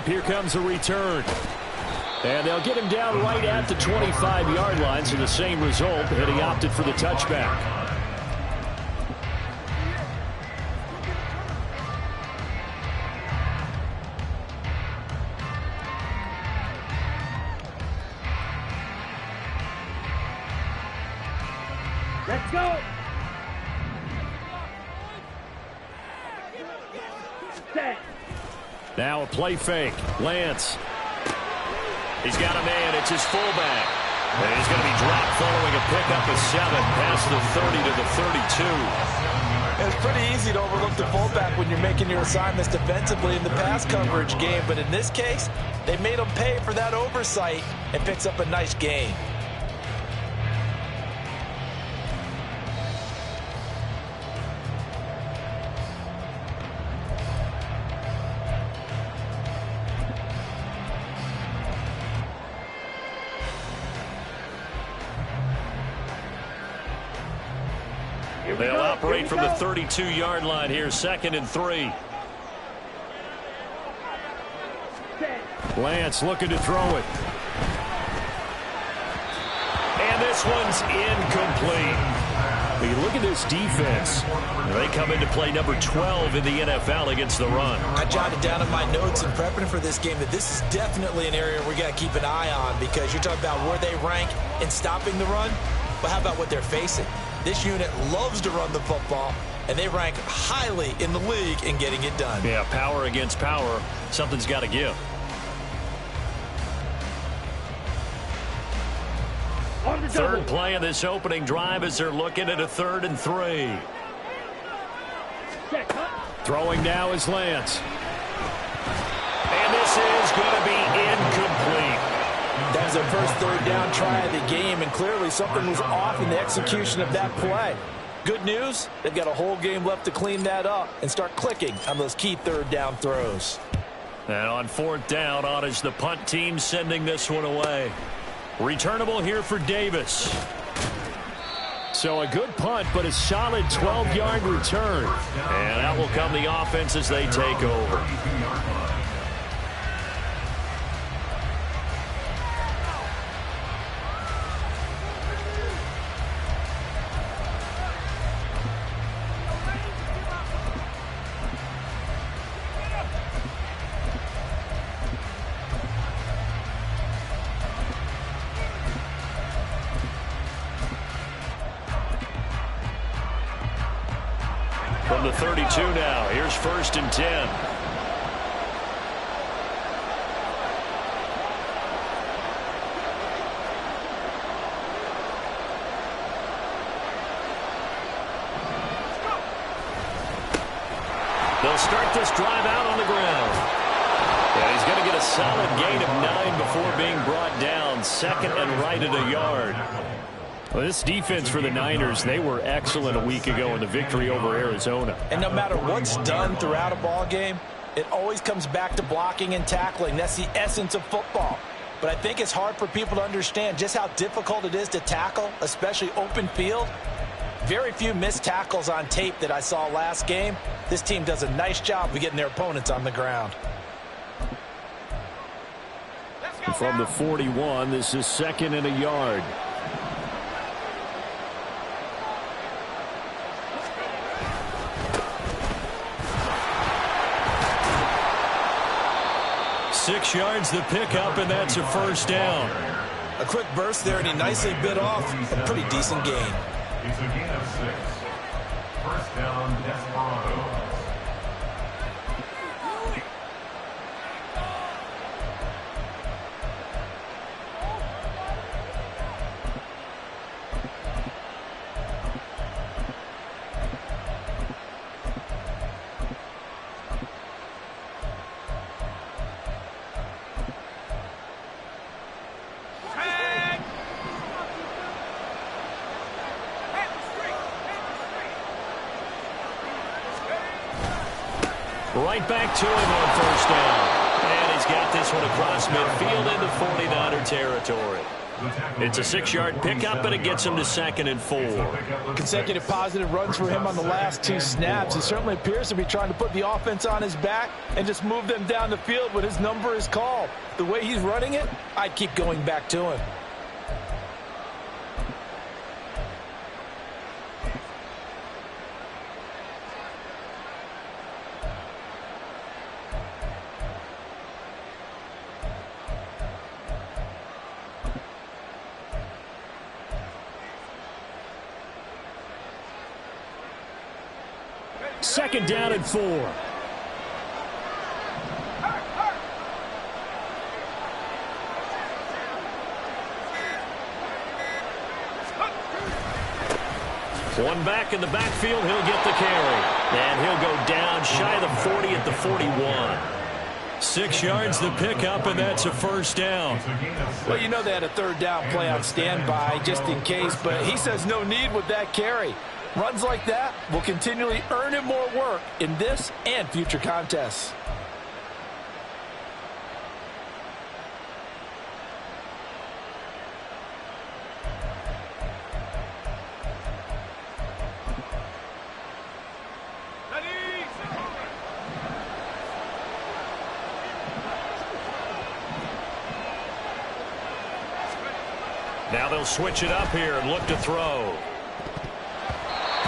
Here comes a return. And they'll get him down right at the 25-yard line, so the same result, and he opted for the touchback. Let's go. Set. Now a play fake. Lance. He's got a man. It's his fullback. And he's going to be dropped following a pickup of 7 past the 30 to the 32. It's pretty easy to overlook the fullback when you're making your assignments defensively in the pass coverage game. But in this case, they made him pay for that oversight and picks up a nice gain. They'll operate from the 32-yard line here, 2nd and 3. Lance looking to throw it. And this one's incomplete. You look at this defense. They come into play number 12 in the NFL against the run. I jotted down in my notes in prepping for this game that this is definitely an area we got to keep an eye on, because you're talking about where they rank in stopping the run. But how about what they're facing? This unit loves to run the football, and they rank highly in the league in getting it done. Yeah, power against power. Something's got to give. Third play of this opening drive as they're looking at a 3rd and 3. Throwing now is Lance. And this is going to be incomplete. That was their first 3rd down try of the game, and clearly something was off in the execution of that play. Good news, they've got a whole game left to clean that up and start clicking on those key 3rd down throws. And on 4th down, on is the punt team sending this one away. Returnable here for Davis. So a good punt, but a solid 12-yard return. And out will come the offense as they take over. From the 32 now, here's 1st and 10. They'll start this drive out on the ground. And he's going to get a solid gain of 9 before being brought down. 2nd and right at a yard. Well, this defense for the Niners, they were excellent a week ago in the victory over Arizona. And no matter what's done throughout a ball game, it always comes back to blocking and tackling. That's the essence of football. But I think it's hard for people to understand just how difficult it is to tackle, especially open field. Very few missed tackles on tape that I saw last game. This team does a nice job of getting their opponents on the ground. From the 41, this is 2nd and a yard. Six yards the pickup, and that's a 1st down. A quick burst there, and he nicely bit off a pretty decent gain. It's a gain of 6. 1st down, Desperado. Right back to him on 1st down. And he's got this one across midfield into 49er territory. It's a 6-yard pickup, and it gets him to 2nd and 4. Consecutive positive runs for him on the last 2 snaps. He certainly appears to be trying to put the offense on his back and just move them down the field when his number is called. The way he's running it, I'd keep going back to him. Second down and 4. One back in the backfield, he'll get the carry. And he'll go down shy of the 40 at the 41. 6 yards the pickup, and that's a first down. Well, you know they had a 3rd down play on standby just in case, but he says no need with that carry. Runs like that will continually earn him more work in this and future contests. Now they'll switch it up here and look to throw.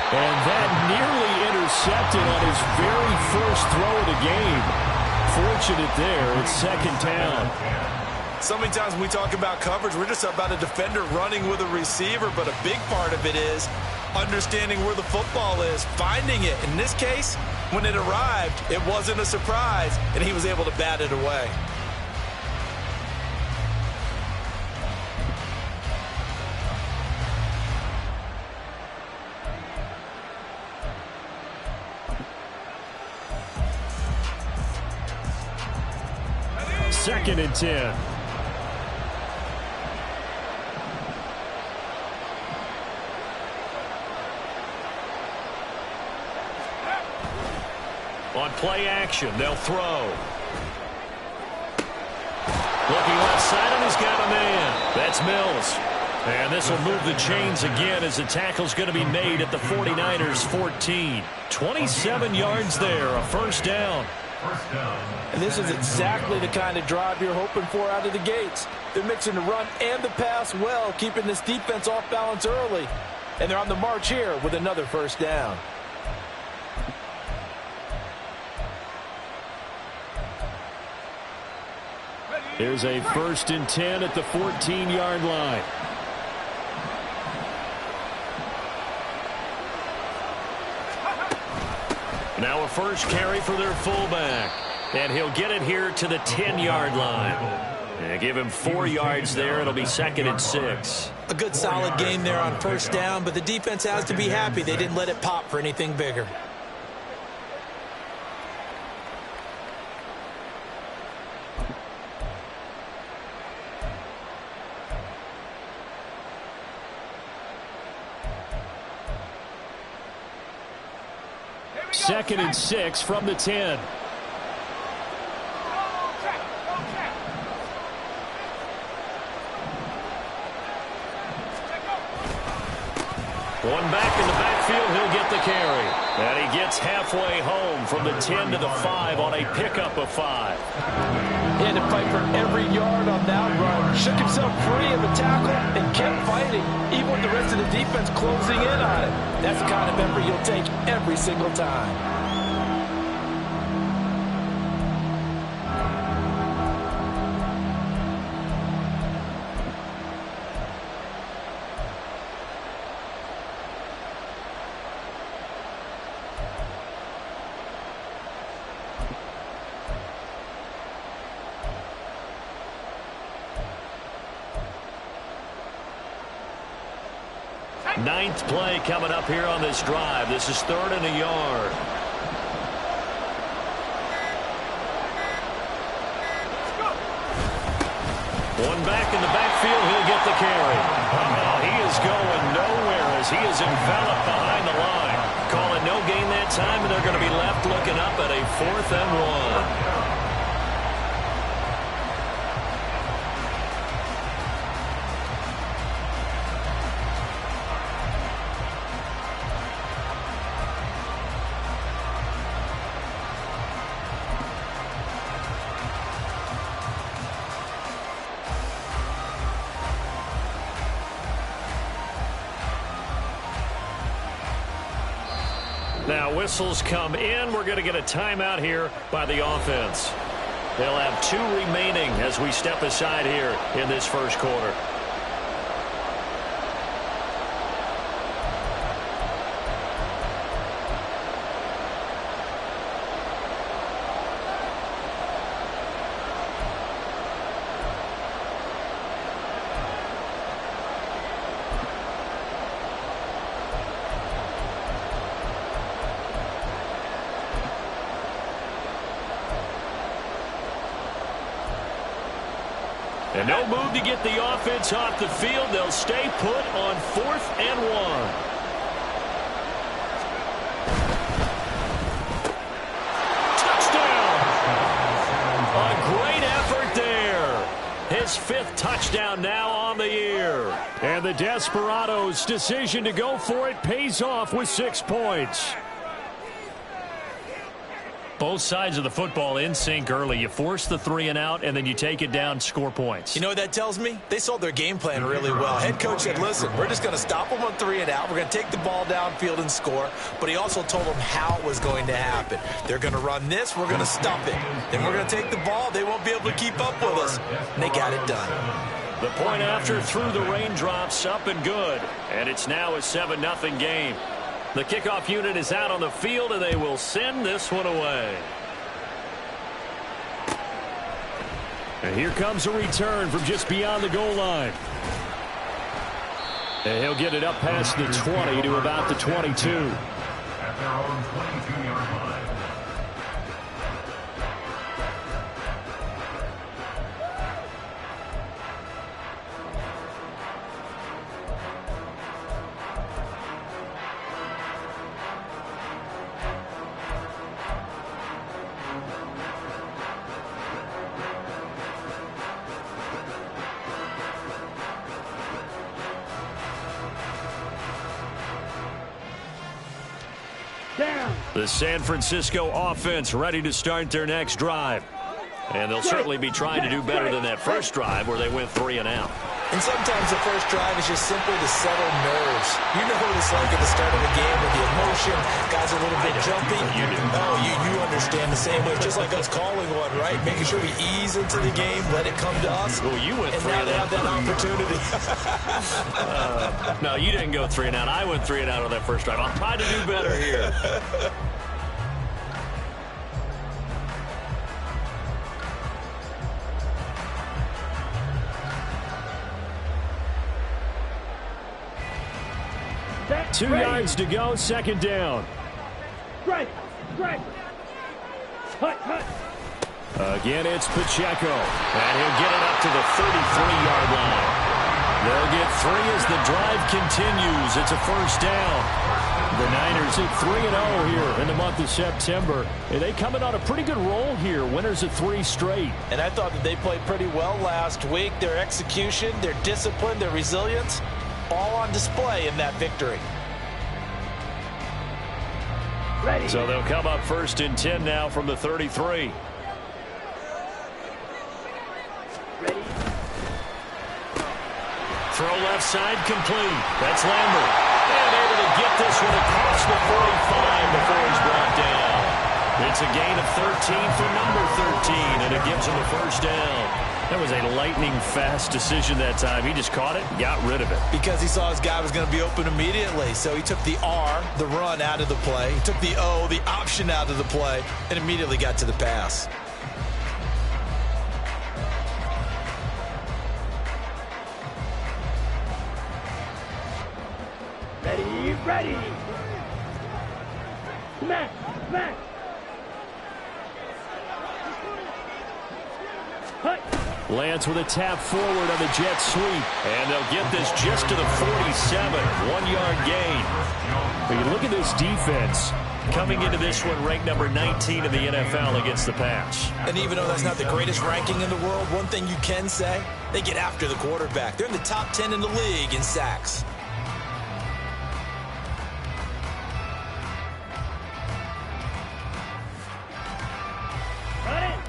And that nearly intercepted on his very first throw of the game. Fortunate there. It's 2nd down. So many times when we talk about coverage, we're just about a defender running with a receiver, but a big part of it is understanding where the football is, finding it. In this case, when it arrived, it wasn't a surprise, and he was able to bat it away. Second and 10. On play action, they'll throw. Looking left side, and he's got a man. That's Mills. And this will move the chains again as the tackle's going to be made at the 49ers 14. 27 yards there, a first down. And this is exactly the kind of drive you're hoping for out of the gates. They're mixing the run and the pass well, keeping this defense off balance early. And they're on the march here with another first down. Here's a 1st and 10 at the 14-yard line. Now a first carry for their fullback. And he'll get it here to the 10-yard line. And give him 4 yards there. It'll be 2nd and 6. A good solid game there on first down, but the defense has to be happy they didn't let it pop for anything bigger. Second and 6 from the 10. One back in the backfield, he'll get the carry. And he gets halfway home from the 10 to the 5 on a pickup of 5. He had to fight for every yard on that run. Shook himself free of the tackle and kept fighting, even with the rest of the defense closing in on it. That's the kind of effort you'll take every single time. Ninth play coming up here on this drive. This is 3rd and a yard. One back in the backfield, he'll get the carry. He is going nowhere as he is enveloped behind the line. Calling no gain that time, and they're going to be left looking up at a 4th and 1. Now whistles come in. We're going to get a timeout here by the offense. They'll have 2 remaining as we step aside here in this first quarter. And no move to get the offense off the field. They'll stay put on 4th and 1. Touchdown! A great effort there. His 5th touchdown now on the year. And the Desperados' decision to go for it pays off with 6 points. Both sides of the football in sync early. You force the 3 and out, and then you take it down, score points. You know what that tells me? They sold their game plan really well. Head coach said, listen, we're just going to stop them on 3 and out. We're going to take the ball downfield and score. But he also told them how it was going to happen. They're going to run this. We're going to stop it. Then we're going to take the ball. They won't be able to keep up with us. And they got it done. The point after through the raindrops, up and good. And it's now a 7-0 game. The kickoff unit is out on the field, and they will send this one away. And here comes a return from just beyond the goal line. And he'll get it up past the 20 to about the 22. At their own 22-yard line. The San Francisco offense ready to start their next drive. And they'll certainly be trying to do better than that first drive where they went 3 and out. And sometimes the first drive is just simply to settle nerves. You know what it's like at the start of a game with the emotion. Guys a little bit jumpy. You understand the same way. Just like us calling one, right? Making sure we ease into the game, let it come to us. Well, you went 3 and out. And now they have that opportunity. No, you didn't go 3 and out. I went 3 and out on that first drive. I'll try to do better here. Two yards to go, second down. Strike. Hut. Again, it's Pacheco. And he'll get it up to the 33-yard line. They'll get 3 as the drive continues. It's a first down. The Niners at 3-0 here in the month of September. And they come in on a pretty good roll here. Winners of 3 straight. And I thought that they played pretty well last week. Their execution, their discipline, their resilience, all on display in that victory. Ready. So they'll come up 1st and 10 now from the 33. Ready. Throw left side complete. That's Lambert. And able to get this one across the 45 before he's brought down. It's a gain of 13 for number 13, and it gives him a first down. That was a lightning-fast decision that time. He just caught it, got rid of it. Because he saw his guy was going to be open immediately. So he took the R, the run, out of the play. He took the O, the option, out of the play, and immediately got to the pass. Ready. Smack. Hut. Lance with a tap forward on the jet sweep. And they'll get this just to the 47. 1-yard gain. But you look at this defense coming into this one ranked number 19 in the NFL against the pass. And even though that's not the greatest ranking in the world, one thing you can say, they get after the quarterback. They're in the top 10 in the league in sacks.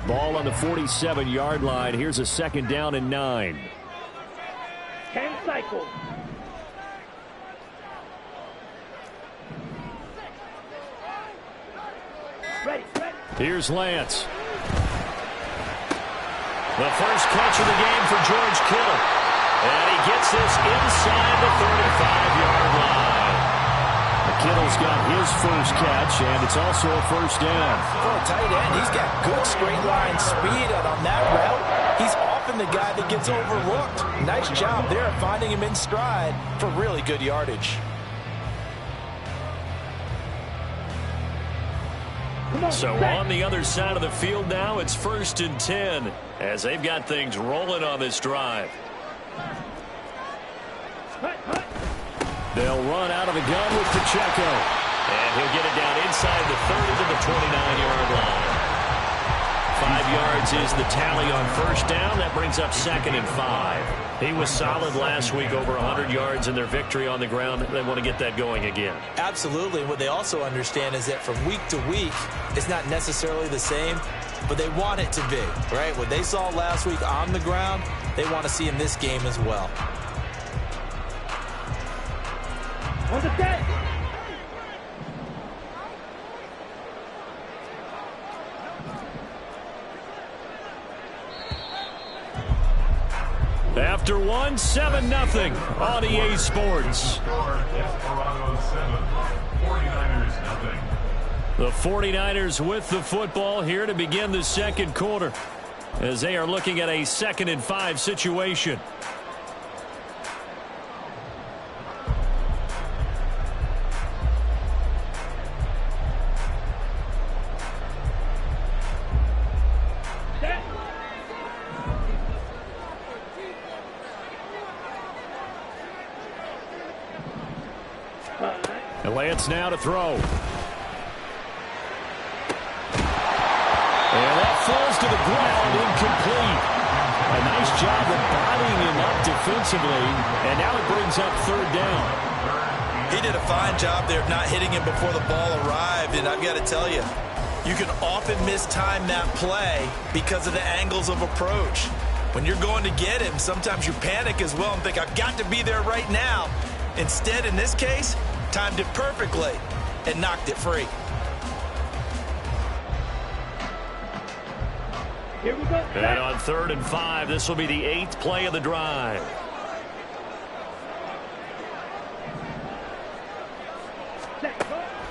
Ball on the 47-yard line. Here's a 2nd down and 9. 10 cycles. Here's Lance. The first catch of the game for George Kittle. And he gets this inside the 35-yard line. Kittle's got his first catch, and it's also a first down. For a tight end, he's got good straight line speed, and on that route, he's often the guy that gets overlooked. Nice job there finding him in stride for really good yardage. So on the other side of the field now, it's 1st and 10 as they've got things rolling on this drive. They'll run out of the gun with Pacheco. And he'll get it down inside the 30 to the 29-yard line. 5 yards is the tally on first down. That brings up 2nd and 5. He was solid last week, over 100 yards in their victory on the ground. They want to get that going again. Absolutely. What they also understand is that from week to week, it's not necessarily the same, but they want it to be, right? What they saw last week on the ground, they want to see in this game as well. On the set. After one, 7-0 on EA Sports. Score, Desperado 7, 49ers nothing. The 49ers with the football here to begin the second quarter as they are looking at a 2nd and 5 situation. Lance now to throw. And that falls to the ground, incomplete. A nice job of bodying him up defensively, and now it brings up 3rd down. He did a fine job there of not hitting him before the ball arrived, and I've got to tell you, you can often mistime that play because of the angles of approach. When you're going to get him, sometimes you panic as well and think, I've got to be there right now. Instead, in this case, timed it perfectly and knocked it free. Here we go. And on 3rd and 5, this will be the 8th play of the drive.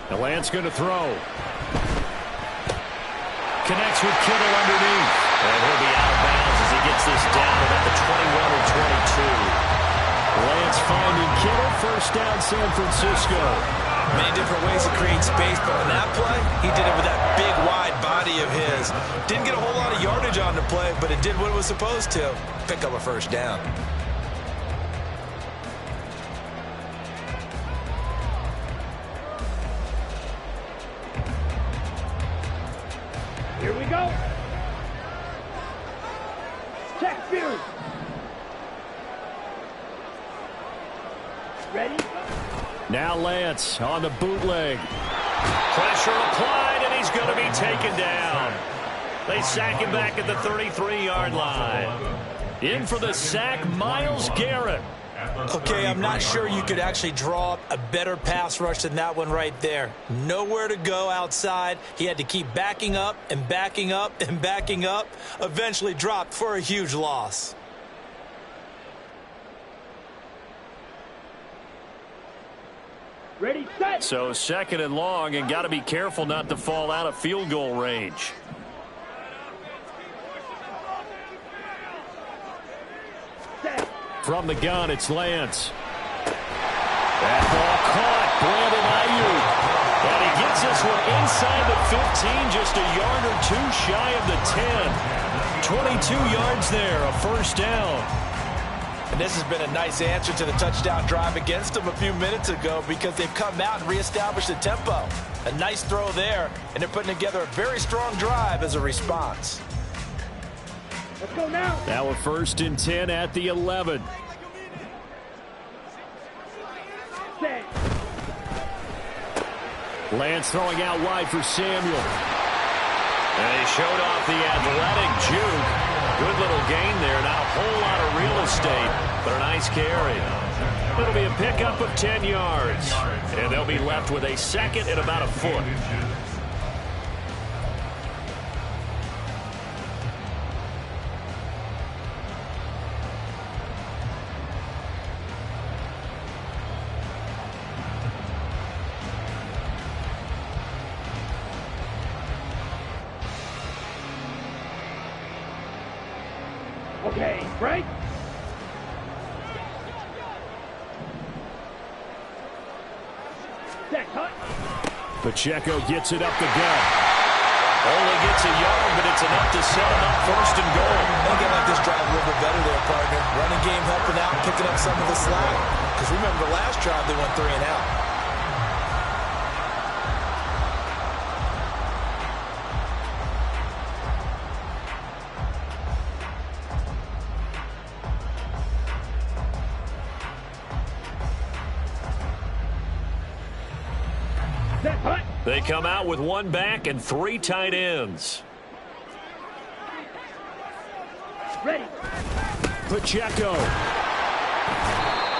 Now Lance going to throw. Connects with Kittle underneath. And he'll be out of bounds as he gets this down at the 21 or 22. Lance finding Kittle, first down San Francisco. Many different ways to create space, but on that play, he did it with that big, wide body of his. Didn't get a whole lot of yardage on the play, but it did what it was supposed to. Pick up a first down. Here we go. Check Fury. Ready? Now Lance on the bootleg. Pressure applied, and he's going to be taken down. They sack him back at the 33-yard line. In for the sack, Myles Garrett. Okay, I'm not sure you could actually draw up a better pass rush than that one right there. Nowhere to go outside. He had to keep backing up and backing up and backing up. Eventually dropped for a huge loss. Ready, set. So 2nd and long, and got to be careful not to fall out of field goal range. Set. From the gun, it's Lance. That ball caught. Brandon Ayuk. And he gets this one inside the 15, just a yard or two shy of the 10. 22 yards there, a first down. And this has been a nice answer to the touchdown drive against them a few minutes ago because they've come out and reestablished the tempo. A nice throw there, and they're putting together a very strong drive as a response. Let's go now. Now a 1st and 10 at the 11. Set. Lance throwing out wide for Samuel. And he showed off the athletic juke. Good little gain there. Not a whole lot of real estate, but a nice carry. It'll be a pickup of 10 yards. And they'll be left with a 2nd and about a foot. Okay, break. Set, cut. Pacheco gets it up the gut. Only gets a yard, but it's enough to set him up first and goal. I think I like this drive a little bit better there, partner. Running game helping out, picking up some of the slack. Because remember, the last drive they went 3 and out. Set, cut. They come out with 1 back and 3 tight ends. Ready. Pacheco.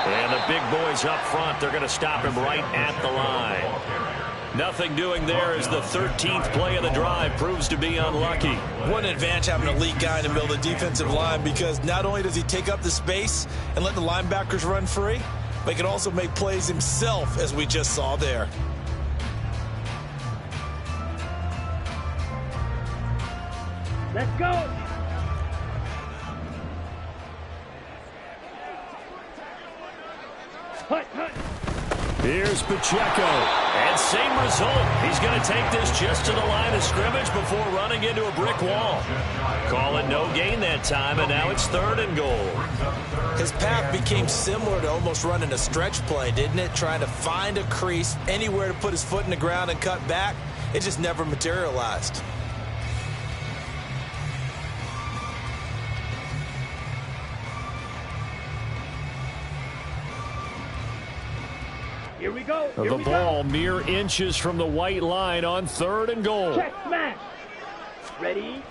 And the big boys up front, they're going to stop him right at the line. Nothing doing there as the 13th play of the drive proves to be unlucky. What an advantage having an elite guy in the middle of the defensive line, because not only does he take up the space and let the linebackers run free, but he can also make plays himself, as we just saw there. Let's go. Cut, cut. Here's Pacheco. And same result. He's going to take this just to the line of scrimmage before running into a brick wall. Call it no gain that time, and now it's 3rd and goal. His path became similar to almost running a stretch play, didn't it? Trying to find a crease, anywhere to put his foot in the ground and cut back. It just never materialized. Here we go. Here The we ball go. mere inches from the white line on 3rd and goal. Check, smash. Ready.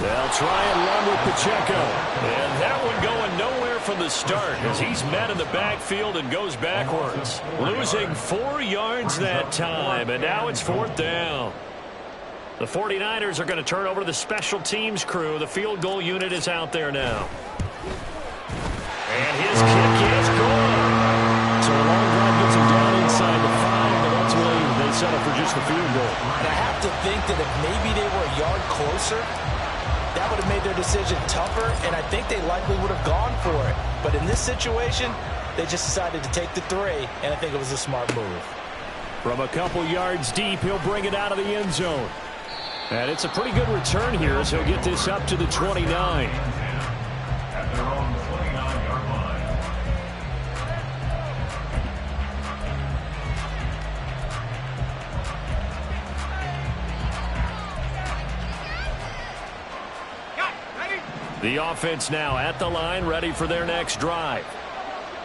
They'll try and run with Pacheco. And that one going nowhere from the start as he's met in the backfield and goes backwards. Losing 4 yards that time, and now it's 4th down. The 49ers are going to turn over to the special teams crew. The field goal unit is out there now. And his kick is gone. So a long drive gets him down inside the 5, but ultimately they settle for just the field goal. And I have to think that if maybe they were a yard closer, that would have made their decision tougher, and I think they likely would have gone for it. But in this situation, they just decided to take the 3, and I think it was a smart move. From a couple yards deep, he'll bring it out of the end zone. And it's a pretty good return here as he'll get this up to the 29. At their own 29-yard line. The offense now at the line, ready for their next drive.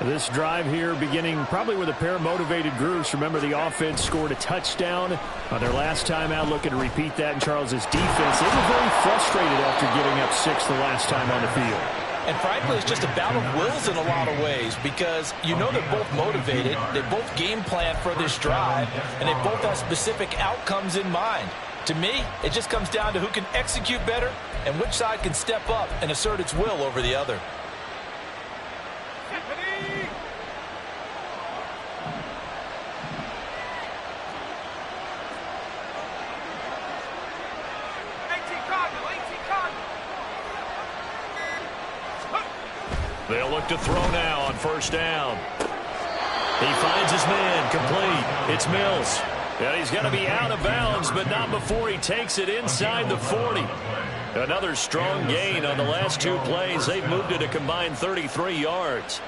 This drive here beginning probably with a pair of motivated groups. Remember, the offense scored a touchdown on their last time out, looking to repeat that in Charles's defense. They were very frustrated after getting up 6 the last time on the field. And frankly, it's just a battle of wills in a lot of ways, because you know they're both motivated, they both game plan for this drive, and they both have specific outcomes in mind. To me, it just comes down to who can execute better and which side can step up and assert its will over the other. They'll look to throw now on 1st down. He finds his man, complete. It's Mills. And he's going to be out of bounds, but not before he takes it inside the 40. Another strong gain on the last 2 plays. They've moved it a combined 33 yards.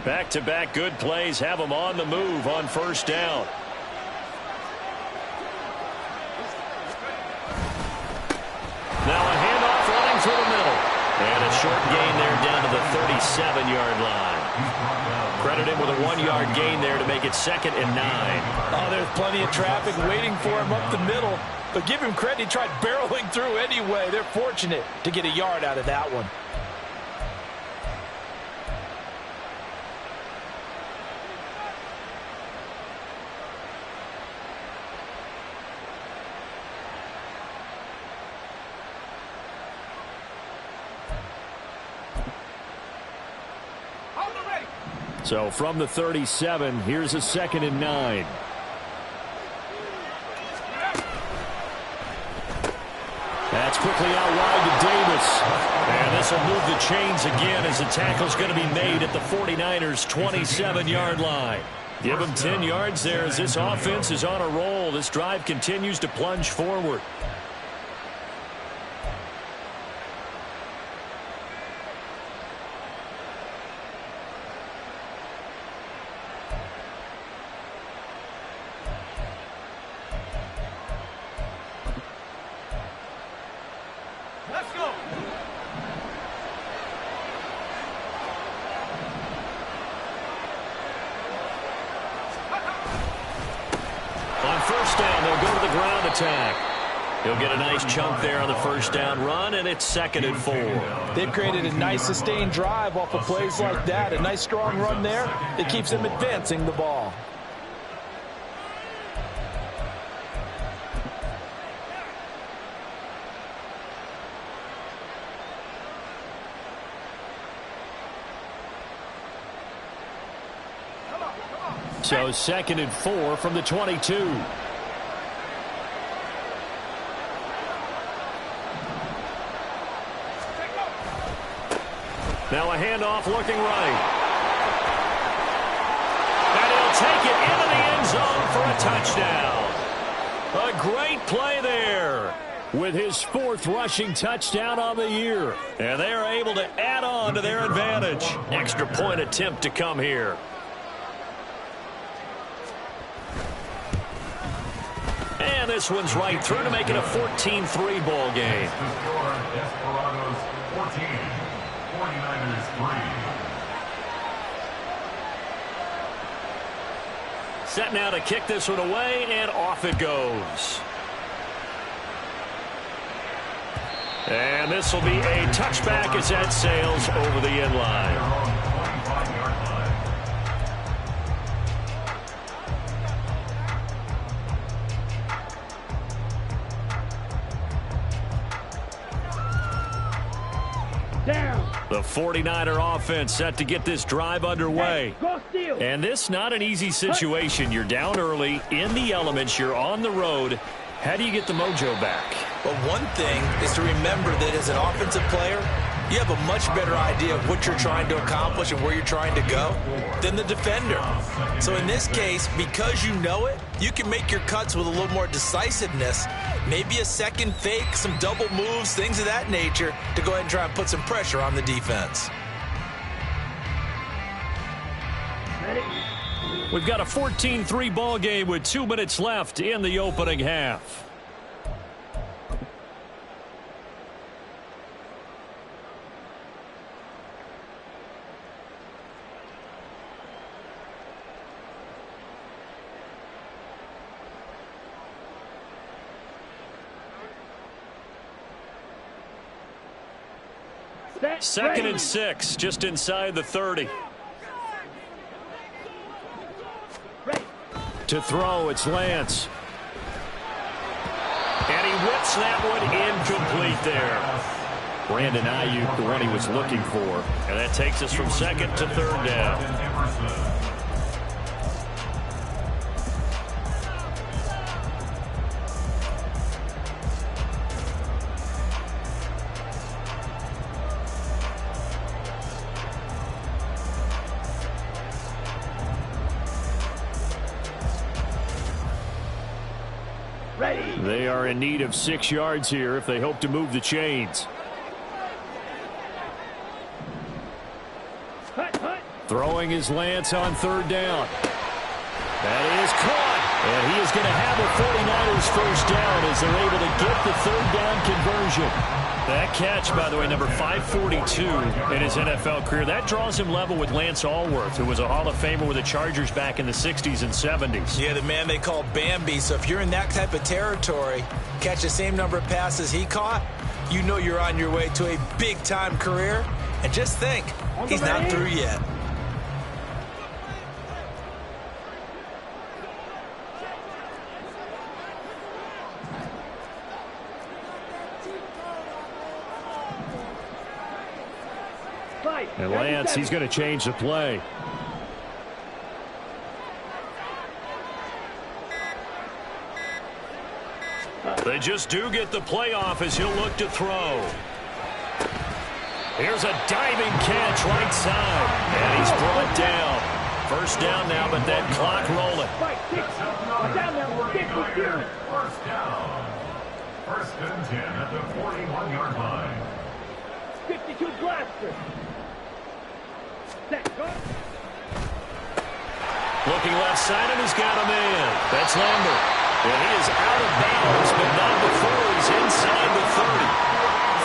Back-to-back good plays have them on the move on 1st down. Now a handoff running through the middle. And a short gain there down to the 37-yard line. Credit him with a 1-yard gain there to make it 2nd and 9. Oh, there's plenty of traffic waiting for him up the middle. But give him credit, he tried barreling through anyway. They're fortunate to get a yard out of that one. So from the 37, here's a 2nd and 9. That's quickly out wide to Davis. And this will move the chains again as the tackle's going to be made at the 49ers' 27-yard line. Give them 10 yards there as this offense is on a roll. This drive continues to plunge forward. Let's go. On first down, they'll go to the ground attack. He'll get a nice chunk there on the first down run, and it's 2nd and 4. They've created a nice sustained drive off of plays like that. A nice strong run there. It keeps them advancing the ball. So 2nd and 4 from the 22. Now a handoff looking right. And he'll take it into the end zone for a touchdown. A great play there with his 4th rushing touchdown on the year. And they are able to add on to their advantage. Extra point attempt to come here. And this one's right through to make it a 14-3 ball game. Desperados 14, 49ers 3. Set now to kick this one away, and off it goes. And this will be a touchback as that sails over the end line. Down. The 49er offense set to get this drive underway. Go steal. And this not an easy situation. You're down early, in the elements, you're on the road. How do you get the mojo back? Well, one thing is to remember that as an offensive player, you have a much better idea of what you're trying to accomplish and where you're trying to go than the defender. So in this case, because you know it, you can make your cuts with a little more decisiveness, maybe a second fake, some double moves, things of that nature, to go ahead and try and put some pressure on the defense. Ready? We've got a 14-3 ball game with 2 minutes left in the opening half. Set. 2nd Ready. and 6, just inside the 30. Ready. To throw, it's Lance. And he whips that one incomplete there. Brandon Ayuk, the one he was looking for. And that takes us from 2nd to 3rd down. Ready. They are in need of 6 yards here if they hope to move the chains. Hut, hut. Throwing his Lance on 3rd down. That is caught. And he is going to have the 49ers first down as they're able to get the 3rd down conversion. That catch, by the way, number 542 in his NFL career. That draws him level with Lance Allworth, who was a Hall of Famer with the Chargers back in the 60s and 70s. Yeah, the man they call Bambi. So if you're in that type of territory, catch the same number of passes he caught, you know you're on your way to a big-time career. And just think, he's not through yet. And Lance, he's going to change the play. They just do get the playoff as he'll look to throw. Here's a diving catch right side. And he's brought down. First down now, but that clock rolling. First down. First and 10 at the 41-yard line. 52 blaster. Set, go. Looking left side, and he's got a man. That's Lambert. And he is out of bounds, but not before he's inside the 30.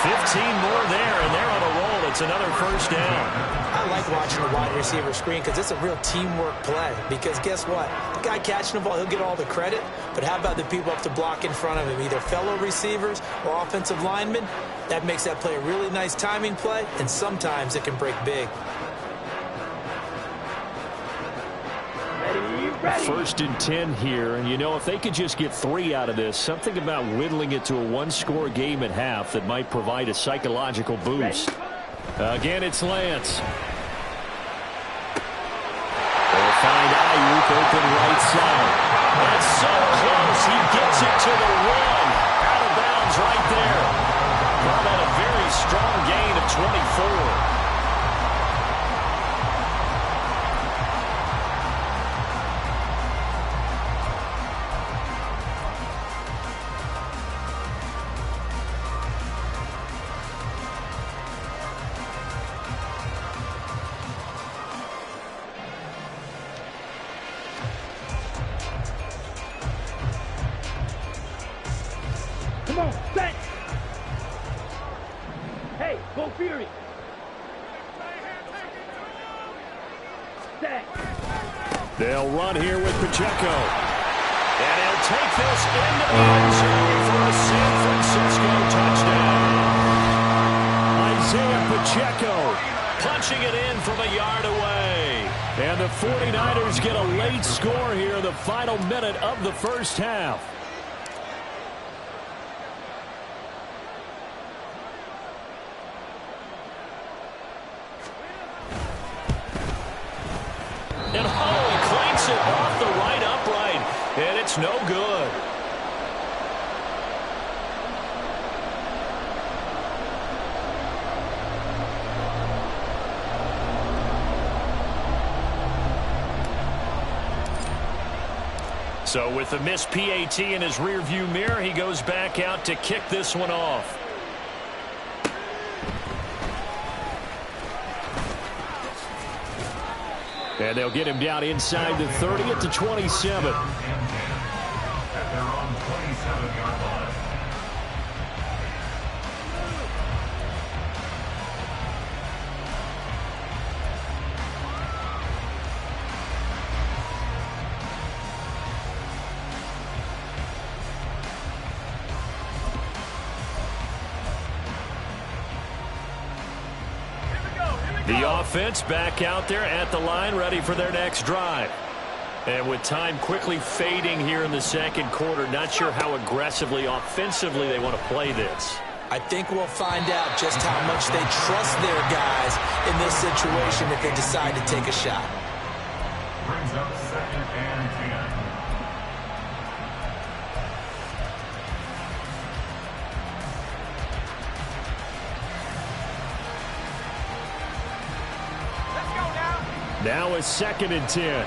15 more there, and they're on a roll. It's another first down. I like watching the wide receiver screen because it's a real teamwork play. Because guess what? The guy catching the ball, he'll get all the credit. But how about the people up to block in front of him, either fellow receivers or offensive linemen? That makes that play a really nice timing play, and sometimes it can break big. Ready. First and 10 here, and you know, if they could just get 3 out of this, something about whittling it to a one-score game at half that might provide a psychological boost. Again, it's Lance. They'll find Ayuk open right side. That's so close. He gets it to the 1. Out of bounds right there. Brought out a very strong gain of 24. Come on, set. Hey, go Fury. Set. They'll run here with Pacheco. And he'll take this into the end zone for a San Francisco touchdown. Isaiah Pacheco punching it in from a yard away. And the 49ers get a late score here in the final minute of the first half. And Holloway clanks it off the right upright, and it's no good. So with the missed PAT in his rearview mirror, he goes back out to kick this one off. And they'll get him down inside the 30 at the 27. At their own 27-yard line. The offense back out there at the line, ready for their next drive. And with time quickly fading here in the second quarter, not sure how aggressively, offensively they want to play this. I think we'll find out just how much they trust their guys in this situation if they decide to take a shot. Brings up second and 10. Now it's second and 10.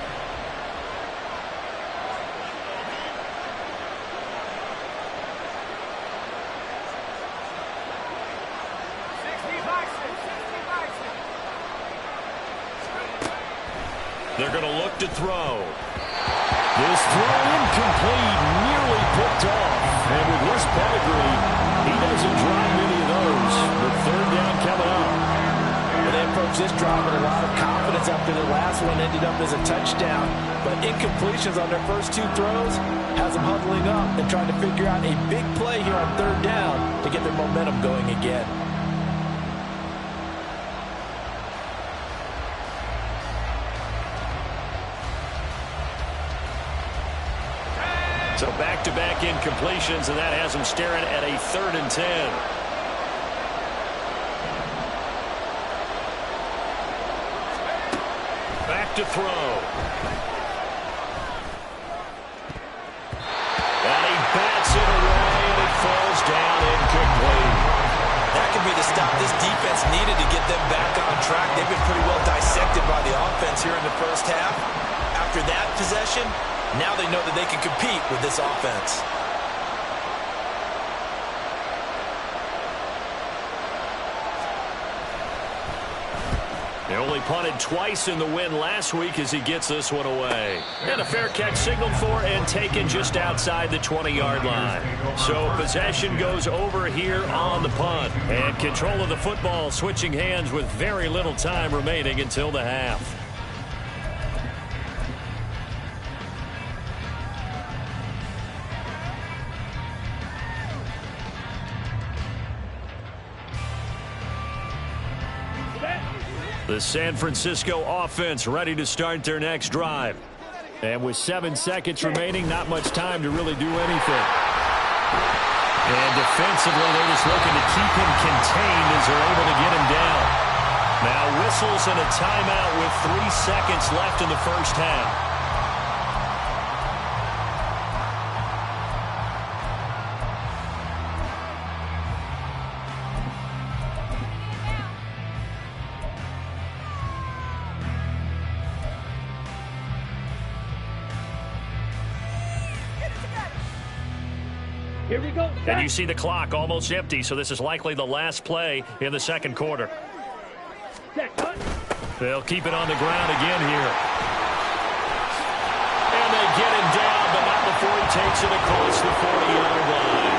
They're going to look to throw. This throw incomplete, nearly picked off. And with his pedigree, he doesn't drop many of those. But third down coming up. And they approach this drive with a lot of confidence after the last one ended up as a touchdown. But incompletions on their first 2 throws has them huddling up and trying to figure out a big play here on third down to get their momentum going again. So back-to-back incompletions, and that has them staring at a third and 10. Back to throw. And he bats it away, be the stop this defense needed to get them back on track. They've been pretty well dissected by the offense here in the first half. After that possession, now they know that they can compete with this offense. They only punted twice in the win last week as he gets this one away. And a fair catch signaled for and taken just outside the 20-yard line. So possession goes over here on the punt. And control of the football switching hands with very little time remaining until the half. The San Francisco offense ready to start their next drive. And with 7 seconds remaining, not much time to really do anything. And defensively, they're just looking to keep him contained as they're able to get him down. Now whistles and a timeout with 3 seconds left in the first half. Here we go. And you see the clock almost empty, so this is likely the last play in the second quarter. They'll keep it on the ground again here. And they get him down, but not before he takes it across the 40-yard line.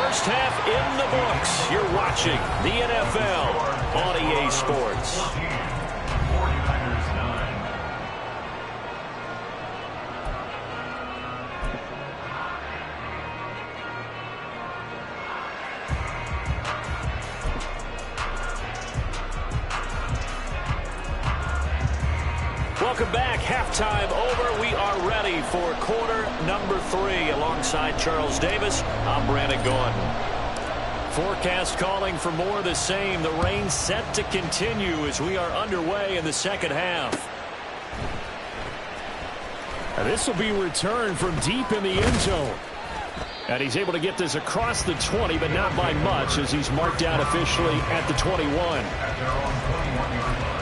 First half in the books. You're watching the NFL on EA Sports. 49ers 9. Welcome back. Halftime over. We are ready for quarter number 3. Alongside Charles Davis, I'm Brandon Gordon. Forecast calling for more of the same. The rain set to continue as we are underway in the second half. And this will be returned from deep in the end zone. And he's able to get this across the 20, but not by much as he's marked out officially at the 21. At their own 21-yard line.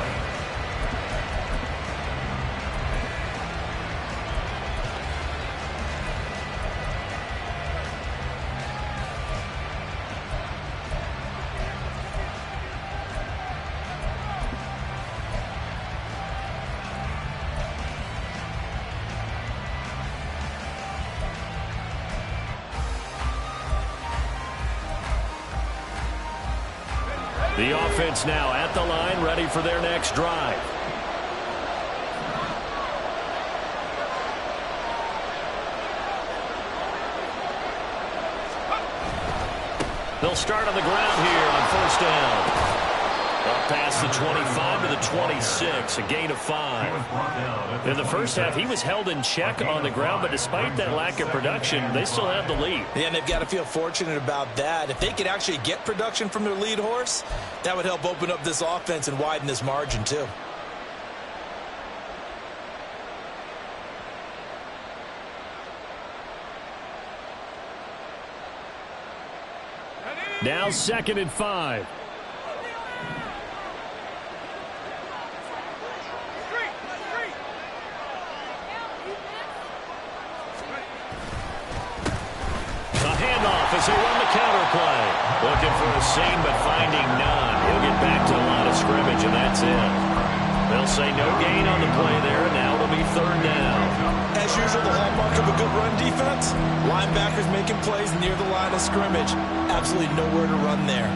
The offense now at the line, ready for their next drive. They'll start on the ground here on first down. Up past the 25 to the 26, a gain of 5. In the first half, he was held in check on the ground, but despite that lack of production, they still have the lead. Yeah, and they've got to feel fortunate about that. If they could actually get production from their lead horse, that would help open up this offense and widen this margin too. Now 2nd and 5. As they run the counter play. Looking for a seam, but finding none. He'll get back to the line of scrimmage, and that's it. They'll say no gain on the play there, and now it'll be 3rd down. As usual, the hallmark of a good run defense, linebackers making plays near the line of scrimmage. Absolutely nowhere to run there.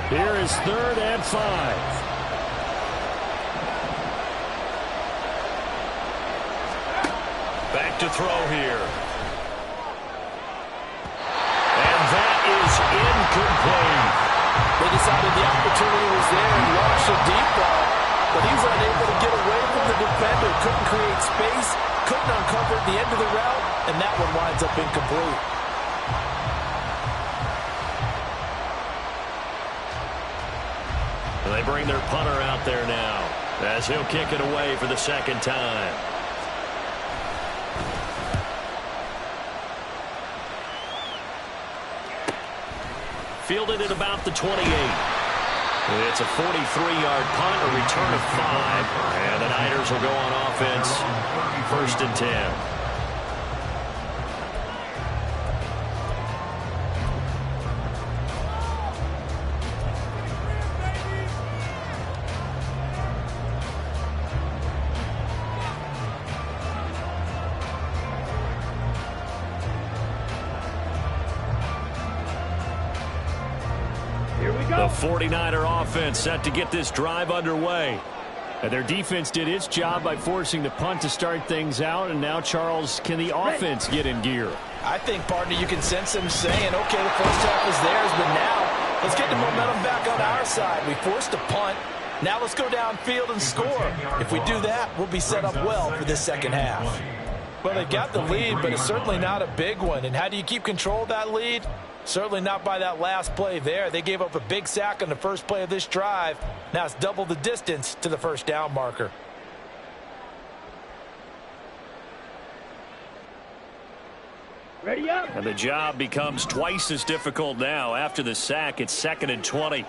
Here is 3rd and 5. Back to throw here. And that is incomplete. They decided the opportunity was there and launched a deep ball, but he's unable to get away from the defender. Couldn't create space, couldn't uncover the end of the route, and that one winds up incomplete. bring their punter out there now as he'll kick it away for the second time. Fielded at about the 28. It's a 43-yard punt, a return of 5, and the Niners will go on offense, 1st and 10. The 49er offense set to get this drive underway. And their defense did its job by forcing the punt to start things out. And now, Charles, can the offense get in gear? I think, partner, you can sense them saying, okay, the first half was theirs, but now let's get the momentum back on our side. We forced a punt. Now let's go downfield and score. If we do that, we'll be set up well for this second half. Well, they got the lead, but it's certainly not a big one. And how do you keep control of that lead? Certainly not by that last play there. They gave up a big sack on the first play of this drive. Now it's double the distance to the first down marker. Ready up. And the job becomes twice as difficult now. After the sack, it's 2nd and 20.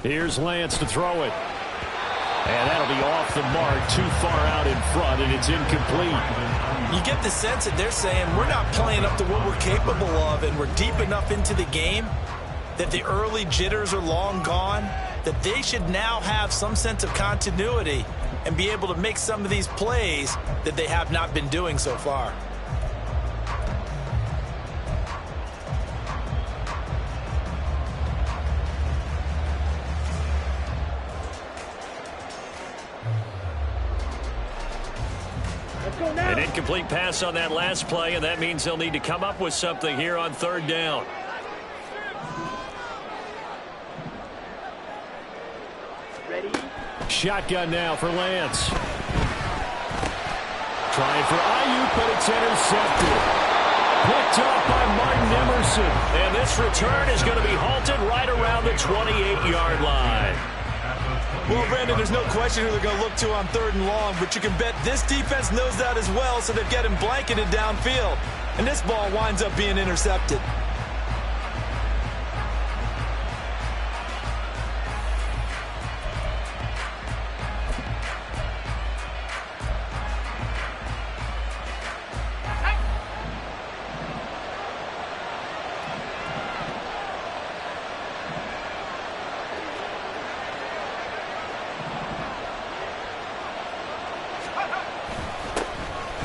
Here's Lance to throw it. And that'll be off the mark, too far out in front, and it's incomplete. You get the sense that they're saying we're not playing up to what we're capable of, and we're deep enough into the game that the early jitters are long gone, that they should now have some sense of continuity and be able to make some of these plays that they have not been doing so far. An incomplete pass on that last play, and that means they'll need to come up with something here on 3rd down. Ready? Shotgun now for Lance. Trying for Ayuk, but it's intercepted. Picked up by Martin Emerson. And this return is going to be halted right around the 28-yard line. Well, Brandon, there's no question who they're going to look to on 3rd and long, but you can bet this defense knows that as well, so they've got him blanketed downfield. And this ball winds up being intercepted.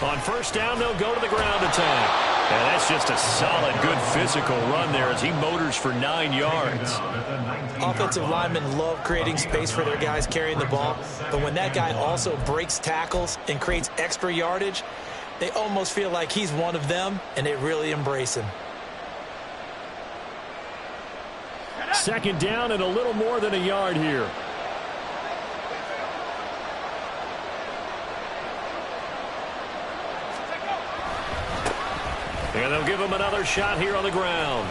On 1st down, they'll go to the ground attack. And that's just a solid, good physical run there as he motors for 9 yards. Offensive linemen love creating space for their guys carrying the ball, but when that guy also breaks tackles and creates extra yardage, they almost feel like he's one of them, and they really embrace him. 2nd down and a little more than a yard here. And they'll give him another shot here on the ground.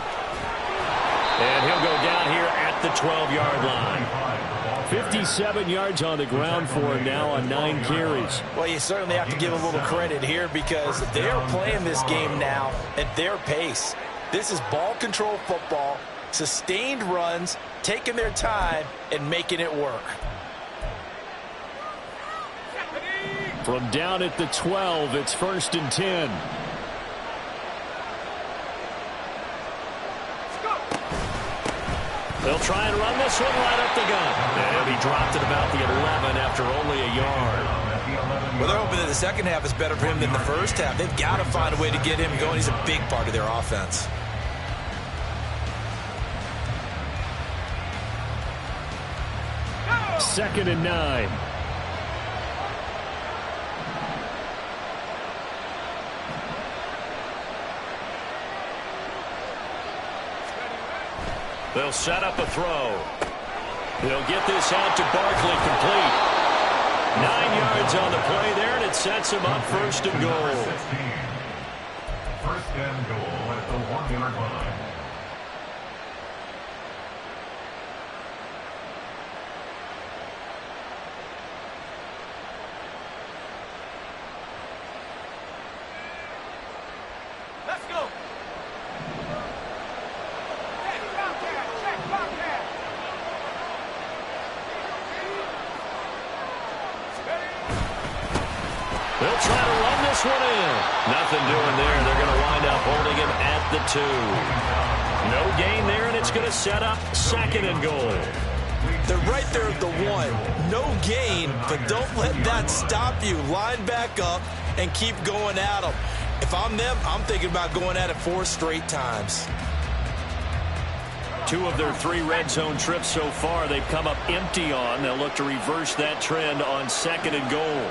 And he'll go down here at the 12-yard line. 57 yards on the ground for him now on 9 carries. Well, you certainly have to give a little credit here because they're playing this game now at their pace. This is ball control football, sustained runs, taking their time, and making it work. From down at the 12, it's 1st and 10. They'll try and run this one right up the gut. And he dropped it about the 11 after only a yard. Well, they're hoping that the second half is better for him than the first half. They've got to find a way to get him going. He's a big part of their offense. Second and 9. They'll set up a throw. They'll get this out to Barkley, complete. 9 yards on the play there, and it sets him up 1st and goal. 1st and goal at the 1-yard line. They'll try to run this one in. Nothing doing there. They're going to wind up holding him at the 2. No gain there, and it's going to set up 2nd and goal. They're right there at the 1. No gain, but don't let that stop you. Line back up and keep going at them. If I'm them, I'm thinking about going at it 4 straight times. 2 of their 3 red zone trips so far, they've come up empty on. They'll look to reverse that trend on 2nd and goal.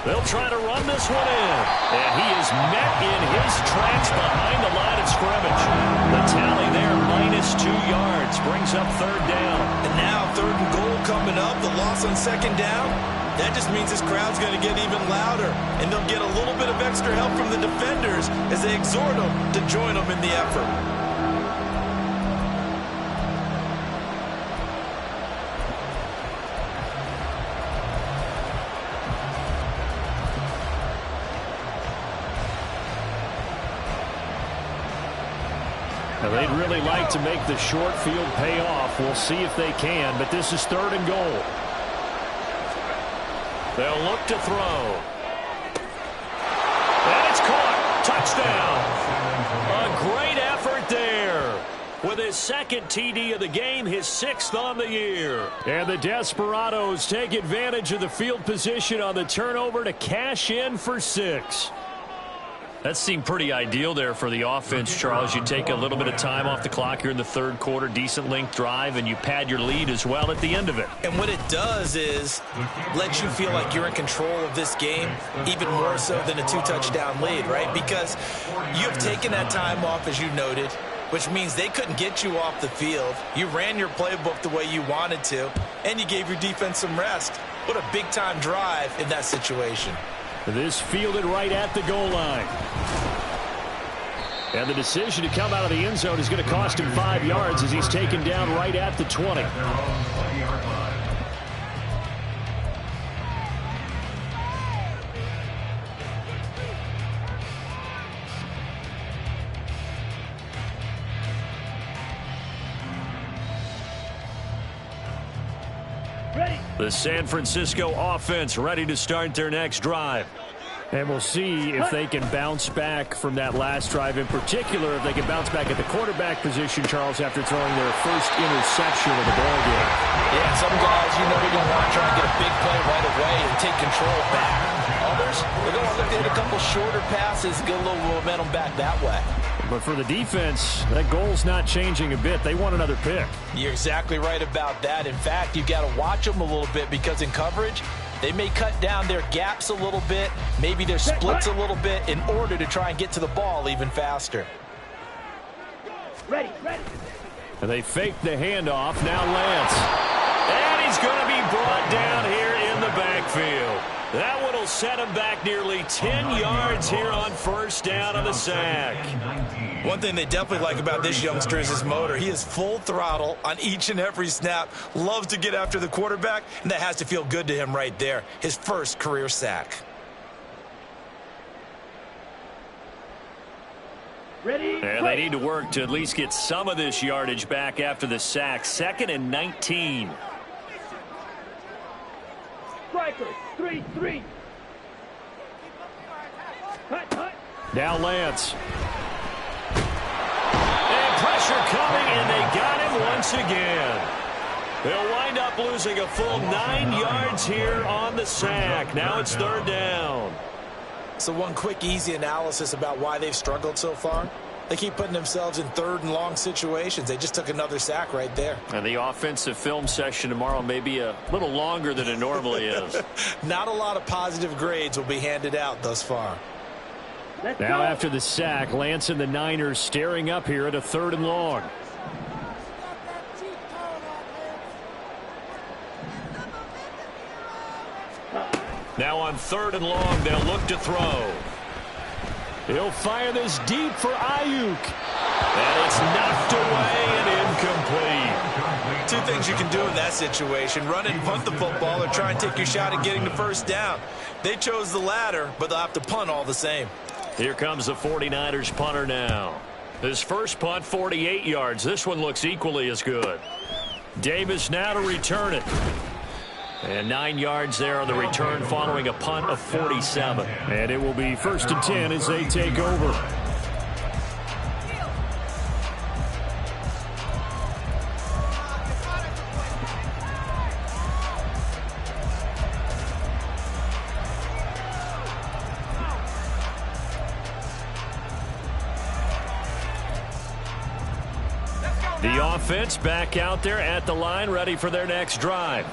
They'll try to run this one in. And he is met in his tracks behind the line of scrimmage. The tally there, -2 yards, brings up 3rd down. And now 3rd and goal coming up. The loss on 2nd down. That just means this crowd's going to get even louder. And they'll get a little bit of extra help from the defenders as they exhort them to join them in the effort. They'd really like to make the short field pay off. We'll see if they can, but this is 3rd and goal. They'll look to throw. And it's caught. Touchdown. A great effort there. With his 2nd TD of the game, his 6th on the year. And the Desperados take advantage of the field position on the turnover to cash in for 6. That seemed pretty ideal there for the offense, Charles. You take a little bit of time off the clock here in the 3rd quarter, decent length drive, and you pad your lead as well at the end of it. And what it does is let you feel like you're in control of this game, even more so than a 2-touchdown lead, right? Because you've taken that time off, as you noted, which means they couldn't get you off the field. You ran your playbook the way you wanted to, and you gave your defense some rest. What a big-time drive in that situation. This fielded right at the goal line. And the decision to come out of the end zone is going to cost him 5 yards as he's taken down right at the 20. The San Francisco offense ready to start their next drive. And we'll see if they can bounce back from that last drive, in particular, if they can bounce back at the quarterback position, Charles, after throwing their first interception of the ball game. Yeah, some guys, you know, they're going to want to try and get a big play right away and take control back. Others, they're going to look to hit a couple shorter passes, get a little momentum back that way. But for the defense, that goal's not changing a bit. They want another pick. You're exactly right about that. In fact, you've got to watch them a little bit because in coverage, they may cut down their gaps a little bit, maybe their splits a little bit in order to try and get to the ball even faster. Ready. And they fake the handoff. Now Lance. And he's going to be brought down here in the backfield. That one will set him back nearly 10 yards here on 1st down on the sack. One thing they definitely like about this youngster is his motor. He is full throttle on each and every snap, loves to get after the quarterback, and that has to feel good to him right there. His first career sack. Ready? And they need to work to at least get some of this yardage back after the sack. 2nd and 19. Strikers, 3-3. Hut. Now Lance. And pressure coming, and they got him once again. They'll wind up losing a full 9 yards here on the sack. Now it's 3rd down. So one quick, easy analysis about why they've struggled so far. They keep putting themselves in 3rd and long situations. They just took another sack right there. And the offensive film session tomorrow may be a little longer than it normally is. Not a lot of positive grades will be handed out thus far. Now after the sack, Lance and the Niners staring up here at a 3rd and long. Now on 3rd and long, they'll look to throw. He'll fire this deep for Ayuk. And it's knocked away and incomplete. two things you can do in that situation: run and punt the football, or try and take your shot at getting the first down. They chose the latter, but they'll have to punt all the same. Here comes the 49ers punter now. His first punt, 48 yards. This one looks equally as good. Davis now to return it. And 9 yards there on the return following a punt of 47. And it will be 1st and 10 as they take over. The offense back out there at the line, ready for their next drive.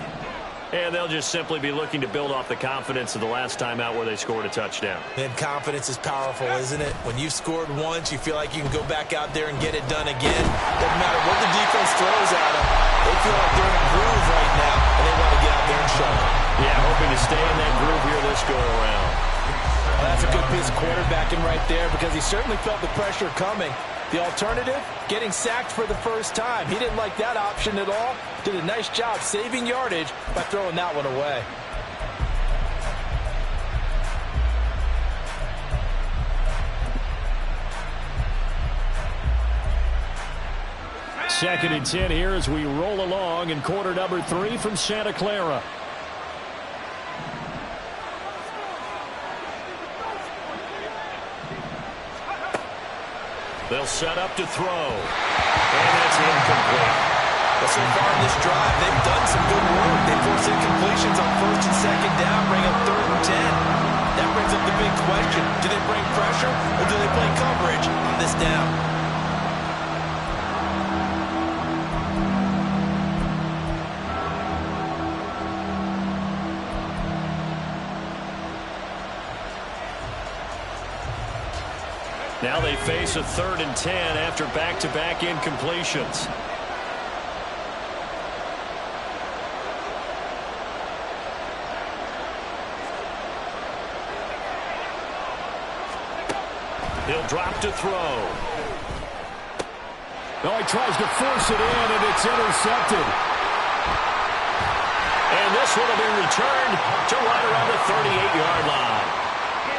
And they'll just simply be looking to build off the confidence of the last time out where they scored a touchdown. And confidence is powerful, isn't it? When you've scored once, you feel like you can go back out there and get it done again. Doesn't matter what the defense throws at them. They feel like they're in a groove right now, and they want to get out there and show it. Yeah, hoping to stay in that groove here this go-around. Well, that's a good piece of quarterbacking right there, because he certainly felt the pressure coming. The alternative, getting sacked for the first time. He didn't like that option at all. Did a nice job saving yardage by throwing that one away. Second and 10 here as we roll along in quarter number 3 from Santa Clara. They'll set up to throw. And that's incomplete. But so far in this drive, they've done some good work. They force incompletions on 1st and 2nd down, bring up 3rd and 10. That brings up the big question. Do they bring pressure, or do they play coverage on this down? Now they face a 3rd and 10 after back-to-back incompletions. He'll drop to throw. No, he tries to force it in, and it's intercepted. And this one will be returned to right around the 38-yard line.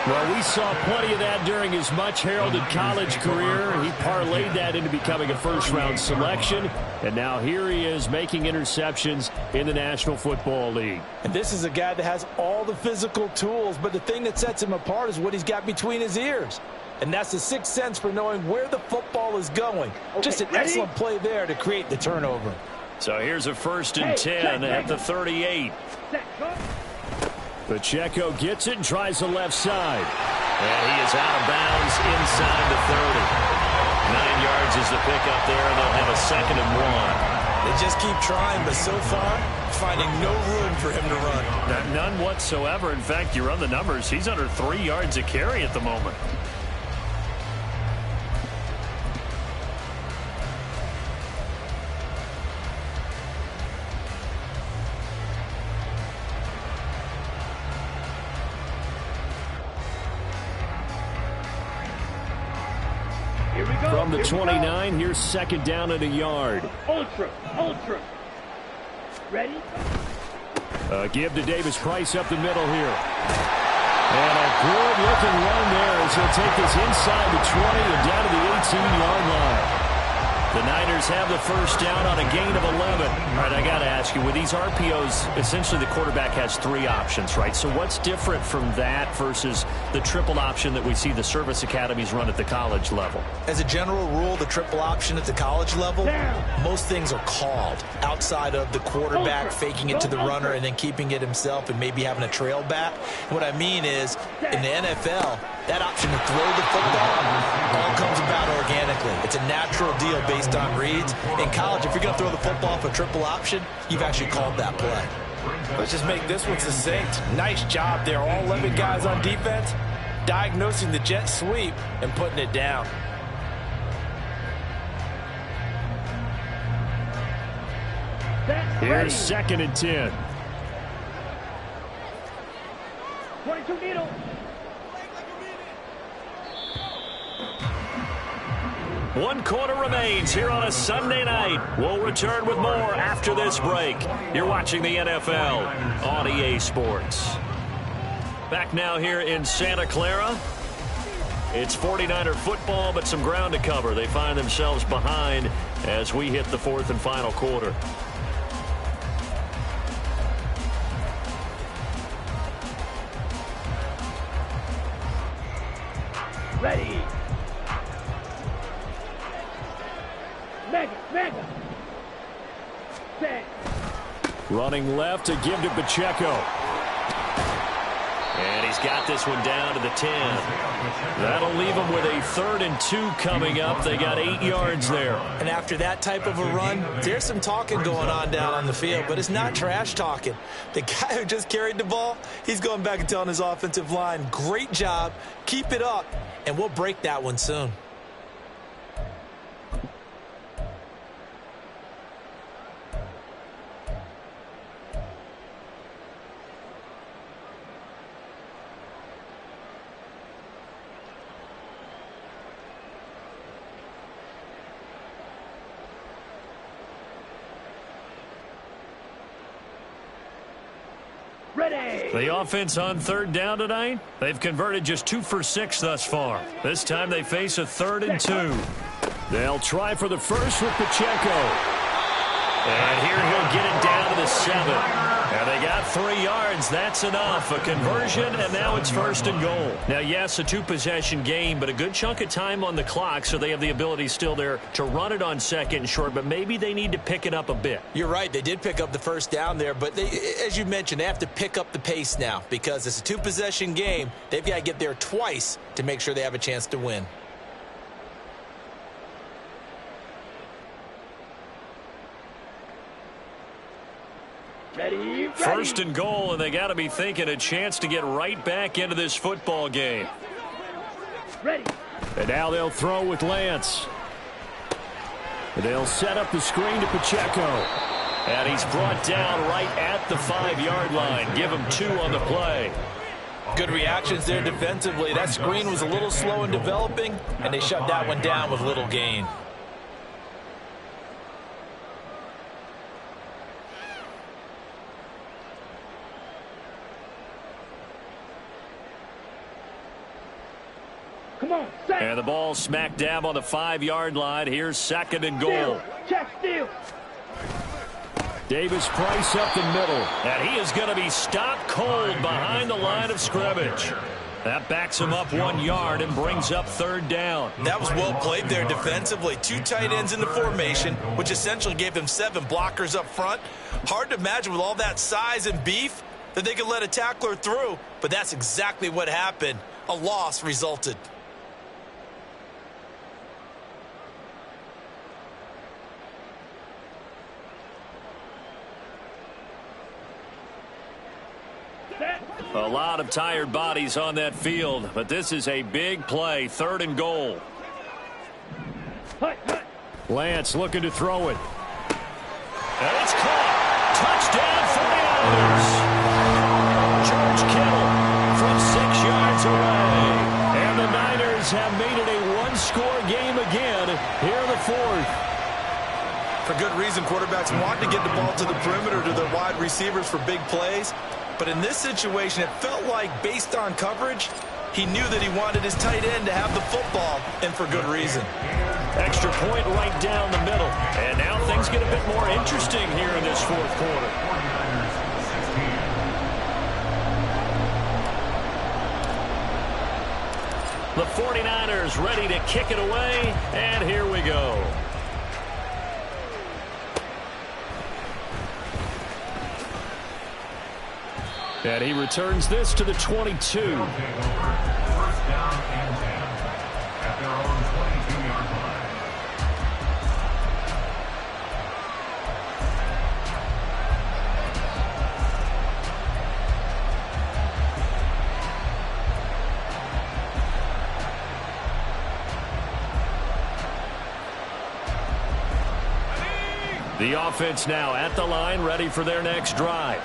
Well, we saw plenty of that during his much-heralded college career. He parlayed that into becoming a first-round selection, and now here he is making interceptions in the National Football League. And this is a guy that has all the physical tools, but the thing that sets him apart is what he's got between his ears. And that's the sixth sense for knowing where the football is going. Just an excellent play there to create the turnover. So here's a 1st and 10 at the 38. Pacheco gets it and tries the left side. And he is out of bounds inside the 30. 9 yards is the pickup there, and they'll have a 2nd and 1. They just keep trying, but so far, finding no room for him to run. None whatsoever. In fact, you run the numbers, he's under 3 yards a carry at the moment. From the 29, here's 2nd down and a yard. Ultra. Ready? Give to Davis Price up the middle here. And a good-looking run there as he'll take this inside the 20 and down to the 18-yard line. The Niners have the first down on a gain of 11. All right, I got to ask you, with these RPOs, essentially the quarterback has 3 options, right? So what's different from that versus the triple option that we see the service academies run at the college level? As a general rule, the triple option at the college level, most things are called outside of the quarterback faking it to the runner and then keeping it himself and maybe having a trail back. What I mean is, in the NFL, that option to throw the football all comes about organically. It's a natural deal based on reads. In college, if you're going to throw the football for triple option, you've actually called that play. Let's just make this one succinct. Nice job there. All 11 guys on defense diagnosing the jet sweep and putting it down. Here's 2nd and 10. 22 needle. 1 quarter remains here on a Sunday night. We'll return with more after this break. You're watching the NFL on EA Sports. Back now here in Santa Clara. It's 49er football, but some ground to cover. They find themselves behind as we hit the 4th and final quarter. Ready. Mega. Set. Running left to give to Pacheco. And he's got this one down to the 10. That'll leave them with a 3rd and 2 coming up. They got 8 yards there. And after that type of a run, there's some talking going on down on the field, but it's not trash talking. The guy who just carried the ball, he's going back and telling his offensive line, great job, keep it up, and we'll break that one soon. The offense on 3rd down tonight, they've converted just 2 for 6 thus far. This time they face a 3rd and 2. They'll try for the first with Pacheco. And here he'll get it down to the 7. And they got 3 yards. That's enough. A conversion, and now it's 1st and goal. Now, yes, a 2-possession game, but a good chunk of time on the clock, so they have the ability still there to run it on 2nd and short, but maybe they need to pick it up a bit. You're right. They did pick up the 1st down there, but they, as you mentioned, they have to pick up the pace now because it's a 2-possession game. They've got to get there twice to make sure they have a chance to win. Ready. 1st and goal, and they got to be thinking a chance to get right back into this football game. Ready. And now they'll throw with Lance. They'll set up the screen to Pacheco. And he's brought down right at the 5-yard line. Give him 2 on the play. Good reactions there defensively. That screen was a little slow in developing, and they shut that one down with little gain. Come on, set. And the ball smack dab on the 5-yard line. Here's 2nd and goal. Check steal. Davis Price up the middle. And he is going to be stopped cold behind the line of scrimmage. That backs him up 1 yard and brings up 3rd down. That was well played there defensively. 2 tight ends in the formation, which essentially gave them 7 blockers up front. Hard to imagine with all that size and beef that they could let a tackler through, but that's exactly what happened. A loss resulted. A lot of tired bodies on that field, but this is a big play. 3rd and goal. Lance looking to throw it. And it's caught. Touchdown 49ers. George Kittle from 6 yards away. And the Niners have made it a 1-score game again here in the 4th. For good reason, quarterbacks want to get the ball to the perimeter to their wide receivers for big plays. But in this situation, it felt like, based on coverage, he knew that he wanted his tight end to have the football, and for good reason. Extra point right down the middle. And now things get a bit more interesting here in this 4th quarter. The 49ers ready to kick it away, and here we go. And he returns this to the 22. 1st down and 10 at their own 22-yard line. The offense now at the line, ready for their next drive.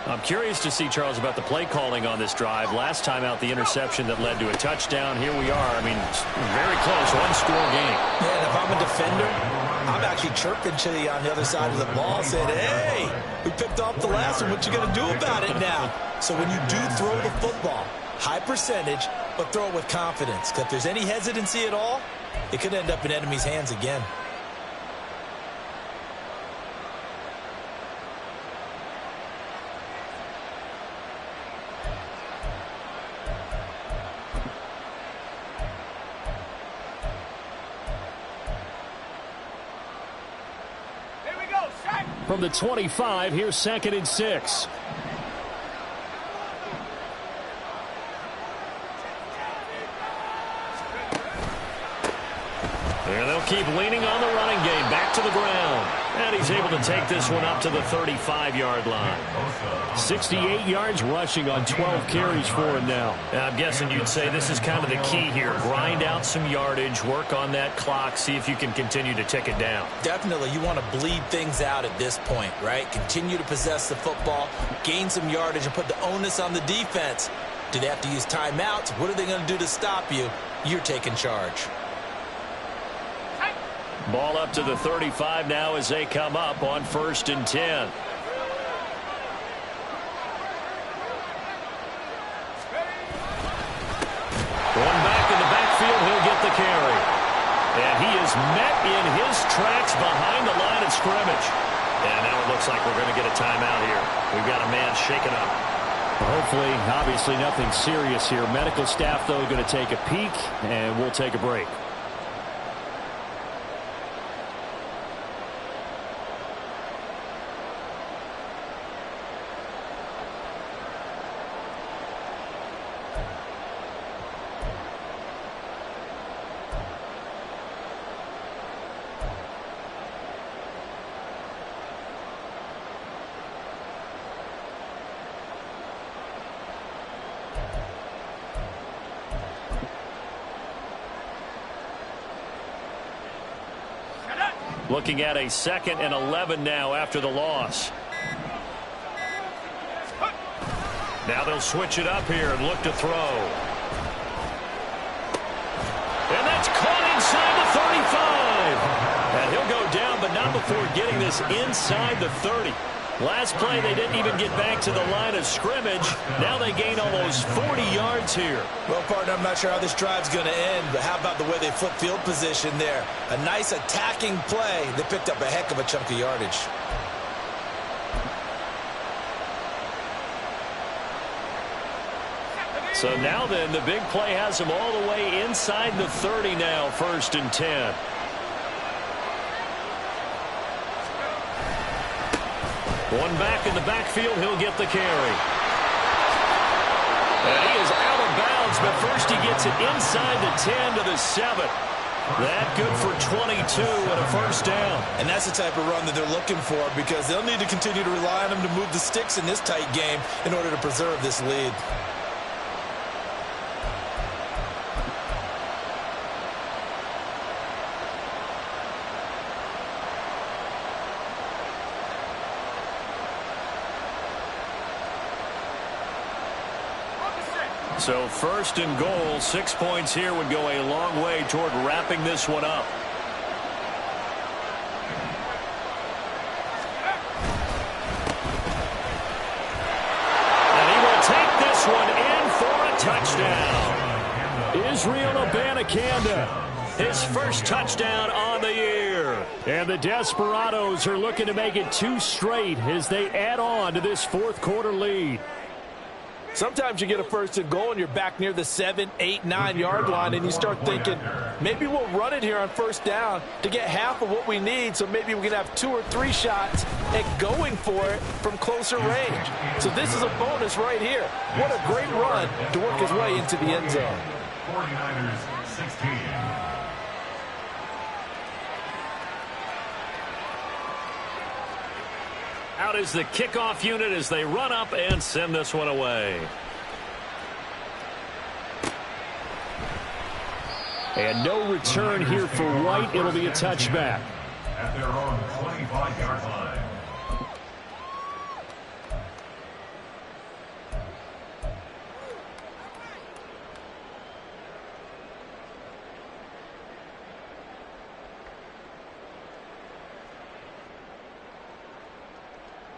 I'm curious to see, Charles, about the play calling on this drive. Last time out, the interception that led to a touchdown. Here we are. I mean, very close, one-score game. Yeah, and if I'm a defender, I'm actually chirping to you on the other side of the ball, saying, hey, we picked off the last one. What you going to do about it now? So when you do throw the football, high percentage, but throw it with confidence. Because if there's any hesitancy at all, it could end up in enemy's hands again. From the 25, here's 2nd and 6. And they'll keep leaning on the running game. Back to the ground. And he's able to take this one up to the 35-yard line. 68 yards rushing on 12 carries for him now. And I'm guessing you'd say this is kind of the key here. Grind out some yardage, work on that clock, see if you can continue to tick it down. Definitely, you want to bleed things out at this point, right? Continue to possess the football, gain some yardage, and put the onus on the defense. Do they have to use timeouts? What are they going to do to stop you? You're taking charge. Ball up to the 35 now as they come up on 1st and 10. Going back in the backfield, he'll get the carry. And he is met in his tracks behind the line of scrimmage. And now it looks like we're going to get a timeout here. We've got a man shaken up. Hopefully, obviously nothing serious here. Medical staff, though, going to take a peek, and we'll take a break. Looking at a 2nd and 11 now after the loss. Now they'll switch it up here and look to throw. And that's caught inside the 35. And he'll go down, but not before getting this inside the 30. Last play, they didn't even get back to the line of scrimmage. Now they gain almost 40 yards here. Well, partner, I'm not sure how this drive's going to end, but how about the way they flip field position there? A nice attacking play. They picked up a heck of a chunk of yardage. So now then, the big play has them all the way inside the 30 now, 1st and 10. One back in the backfield, he'll get the carry. And he is out of bounds, but first he gets it inside the 10 to the 7. That good for 22 and a 1st down. And that's the type of run that they're looking for, because they'll need to continue to rely on him to move the sticks in this tight game in order to preserve this lead. So 1st and goal, 6 points here would go a long way toward wrapping this one up. And he will take this one in for a touchdown. Israel Abanikanda, his first touchdown on the year. And the Desperados are looking to make it 2 straight as they add on to this 4th quarter lead. Sometimes you get a 1st and goal and you're back near the 7, 8, 9 yard line and you start thinking, maybe we'll run it here on 1st down to get half of what we need, so maybe we can have 2 or 3 shots at going for it from closer range. So this is a bonus right here. What a great run to work his way into the end zone. 49ers 16. Out is the kickoff unit as they run up and send this one away. And no return here for White. It'll be a touchback. At their own 25-yard line.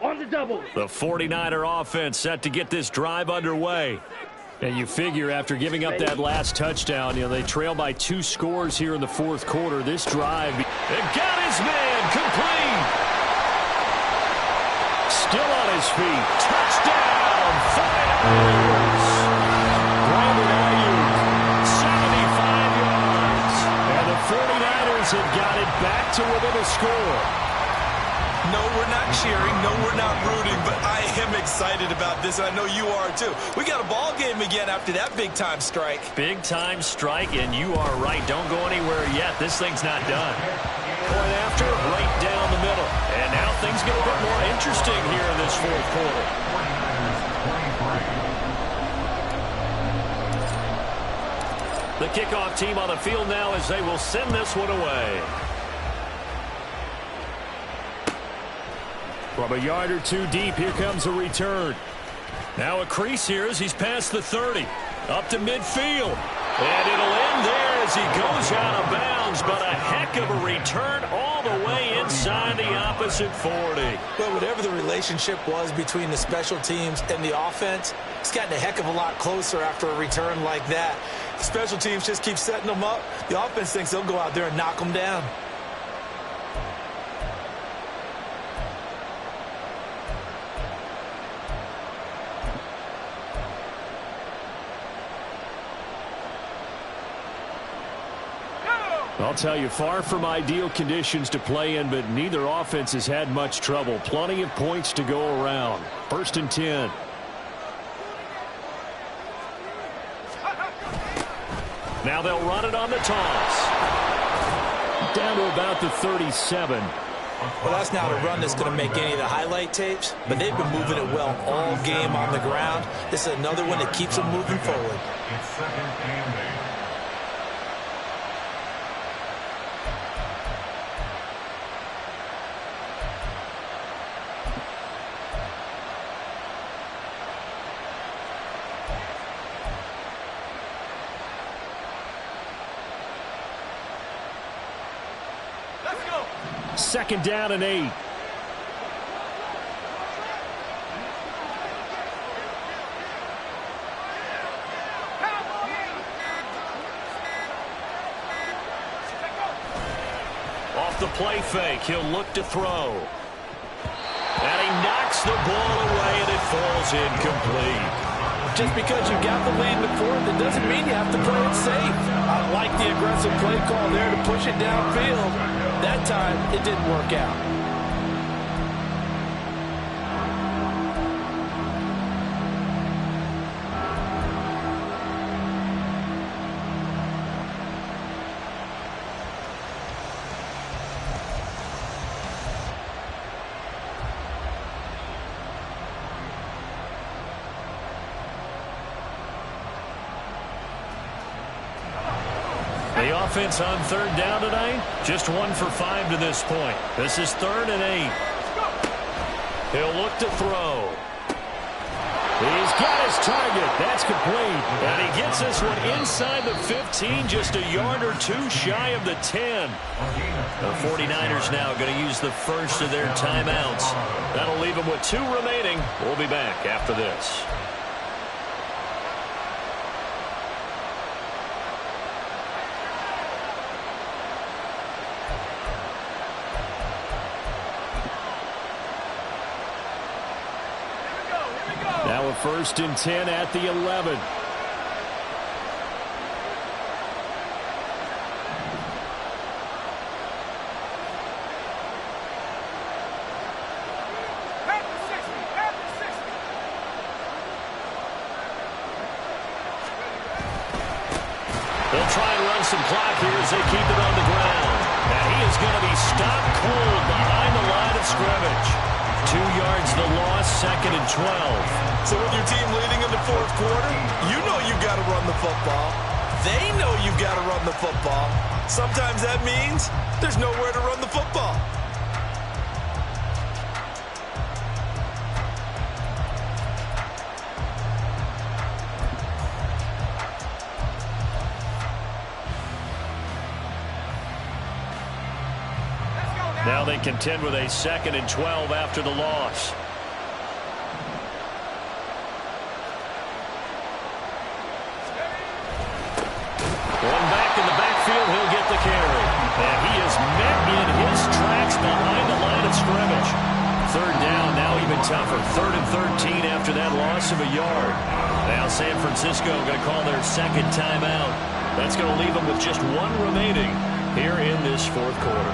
On the double. The 49er offense set to get this drive underway. And you figure after giving up that last touchdown, they trail by 2 scores here in the fourth quarter. This drive, it got his man complete. Still on his feet. Touchdown, 49ers. Brandon Ayuk, 75 yards. And the 49ers have got it back to within a score. No, we're not cheering. No, we're not rooting. But I am excited about this, and I know you are too. We got a ball game again after that big-time strike. Big-time strike, and you are right. Don't go anywhere yet. This thing's not done. Point after, right down the middle. And now things get a bit more interesting here in this fourth quarter. The kickoff team on the field now as they will send this one away. From a yard or 2 deep, here comes a return. Now a crease here as he's past the 30. Up to midfield. And it'll end there as he goes out of bounds. But a heck of a return all the way inside the opposite 40. But whatever the relationship was between the special teams and the offense, it's gotten a heck of a lot closer after a return like that. The special teams just keep setting them up. The offense thinks they'll go out there and knock them down. I'll tell you, far from ideal conditions to play in, but neither offense has had much trouble. Plenty of points to go around. 1st and 10. Now they'll run it on the toss. Down to about the 37. Well, that's not a run that's going to make any of the highlight tapes, but they've been moving it well all game on the ground. This is another one that keeps them moving forward. It's 2nd and 8. Second down and 8. Off the play fake, he'll look to throw. And he knocks the ball away, and it falls incomplete. Just because you got the lead in the fourth, it doesn't mean you have to play it safe. I like the aggressive play call there to push it downfield. That time, it didn't work out. The offense on 3rd down tonight, just 1 for 5 to this point. This is 3rd and 8. He'll look to throw. He's got his target. That's complete. And he gets this one inside the 15, just a yard or 2 shy of the 10. The 49ers now going to use the first of their timeouts. That'll leave them with 2 remaining. We'll be back after this. Now a 1st and 10 at the 11. They'll try and run some clock here as they keep it on the ground. And he is going to be stopped cold behind the line of scrimmage. 2 yards the loss, 2nd and 12. So with your team leading in the fourth quarter, you know you got to run the football. They know you got to run the football. Sometimes that means there's nowhere to run the football. Let's go now. Now they contend with a 2nd and 12 after the loss. One back in the backfield, he'll get the carry. And he is met in his tracks behind the line of scrimmage. 3rd down, now even tougher. 3rd and 13 after that loss of a yard. Now San Francisco going to call their 2nd timeout. That's going to leave them with just 1 remaining here in this 4th quarter.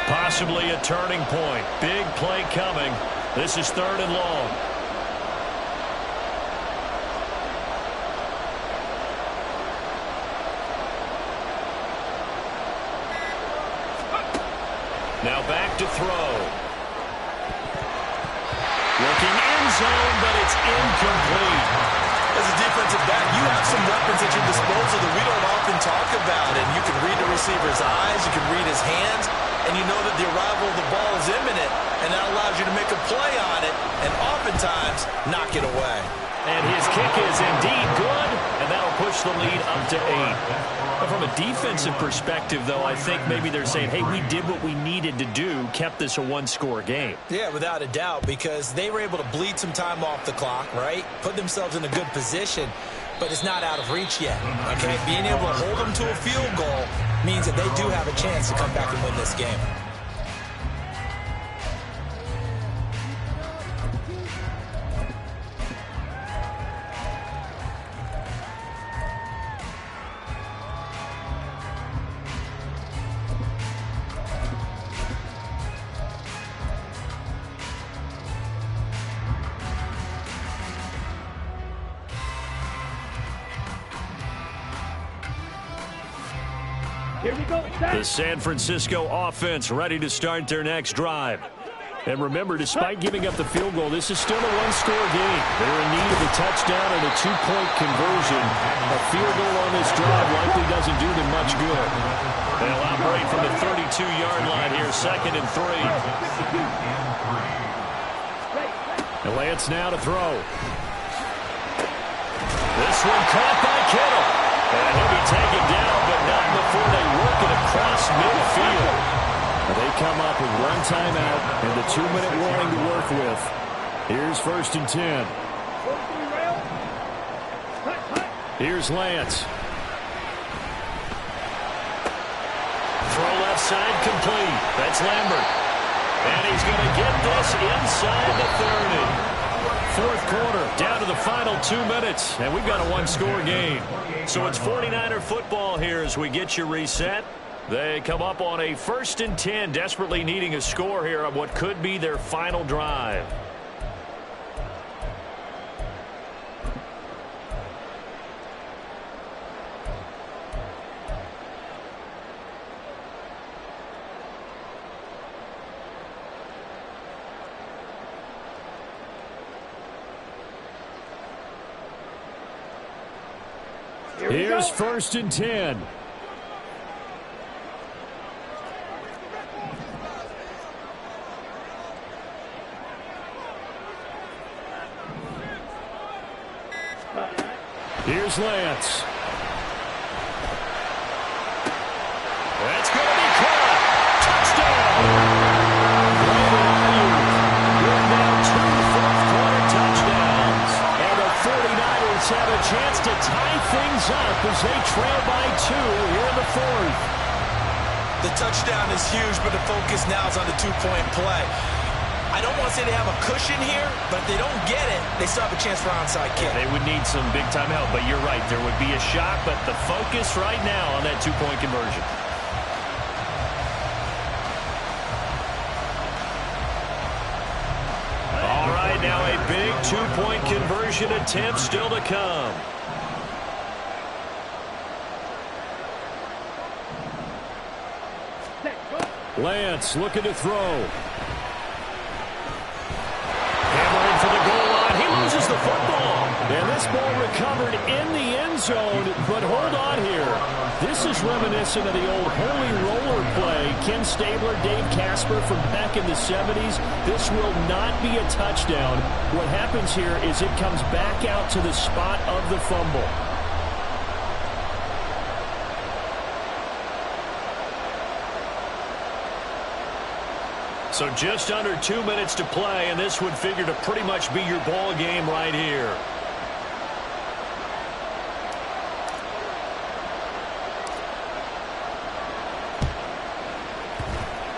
Possibly a turning point. Big play coming. This is 3rd and long. Now back to throw. Looking end zone, but it's incomplete. As a defensive back, you have some weapons at your disposal that we don't often talk about. And you can read the receiver's eyes, you can read his hands, and you know that the arrival of the ball is imminent, and that allows you to make a play on it and oftentimes knock it away. And his kick is indeed good, and that'll push the lead up to 8. But from a defensive perspective, though, I think maybe they're saying, hey, we did what we needed to do, kept this a 1-score game. Yeah, without a doubt, because they were able to bleed some time off the clock, right? Put themselves in a good position, but it's not out of reach yet, okay? Being able to hold them to a field goal means that they do have a chance to come back and win this game. Here we go. The San Francisco offense ready to start their next drive. And remember, despite giving up the field goal, this is still a 1-score game. They're in need of a touchdown and a 2-point conversion. A field goal on this drive likely doesn't do them much good. They'll operate from the 32-yard line here, 2nd and 3. And Lance now to throw. This one caught by Kittle. And he'll be taken down, but not before they work it across midfield. They come up with 1 timeout and the 2-minute warning to work with. Here's 1st and 10. Here's Lance. Throw left side complete. That's Lambert. And he's going to get this inside the 30. 4th quarter, down to the final 2 minutes, and we've got a 1-score game. So it's 49er football here as we get you reset. They come up on a 1st and 10, desperately needing a score here on what could be their final drive. Here's 1st and 10. Here's Lance. That's going to be caught. Touchdown. We're now 2 fourth-quarter touchdowns. And the 49ers have a chance to tie things up as they trail by 2 here in the 4th. The touchdown is huge, but the focus now is on the 2-point play. I don't want to say they have a cushion here, but if they don't get it, they still have a chance for onside kick. They would need some big-time help, but you're right. There would be a shot, but the focus right now on that 2-point conversion. All right, now a big 2-point conversion attempt still to come. Lance looking to throw. Hammering for the goal line. He loses the football. And this ball recovered in the end zone, but hold on here. This is reminiscent of the old holy roller play. Ken Stabler, Dave Casper from back in the 70s. This will not be a touchdown. What happens here is it comes back out to the spot of the fumble. So just under 2 minutes to play, and this would figure to pretty much be your ball game right here.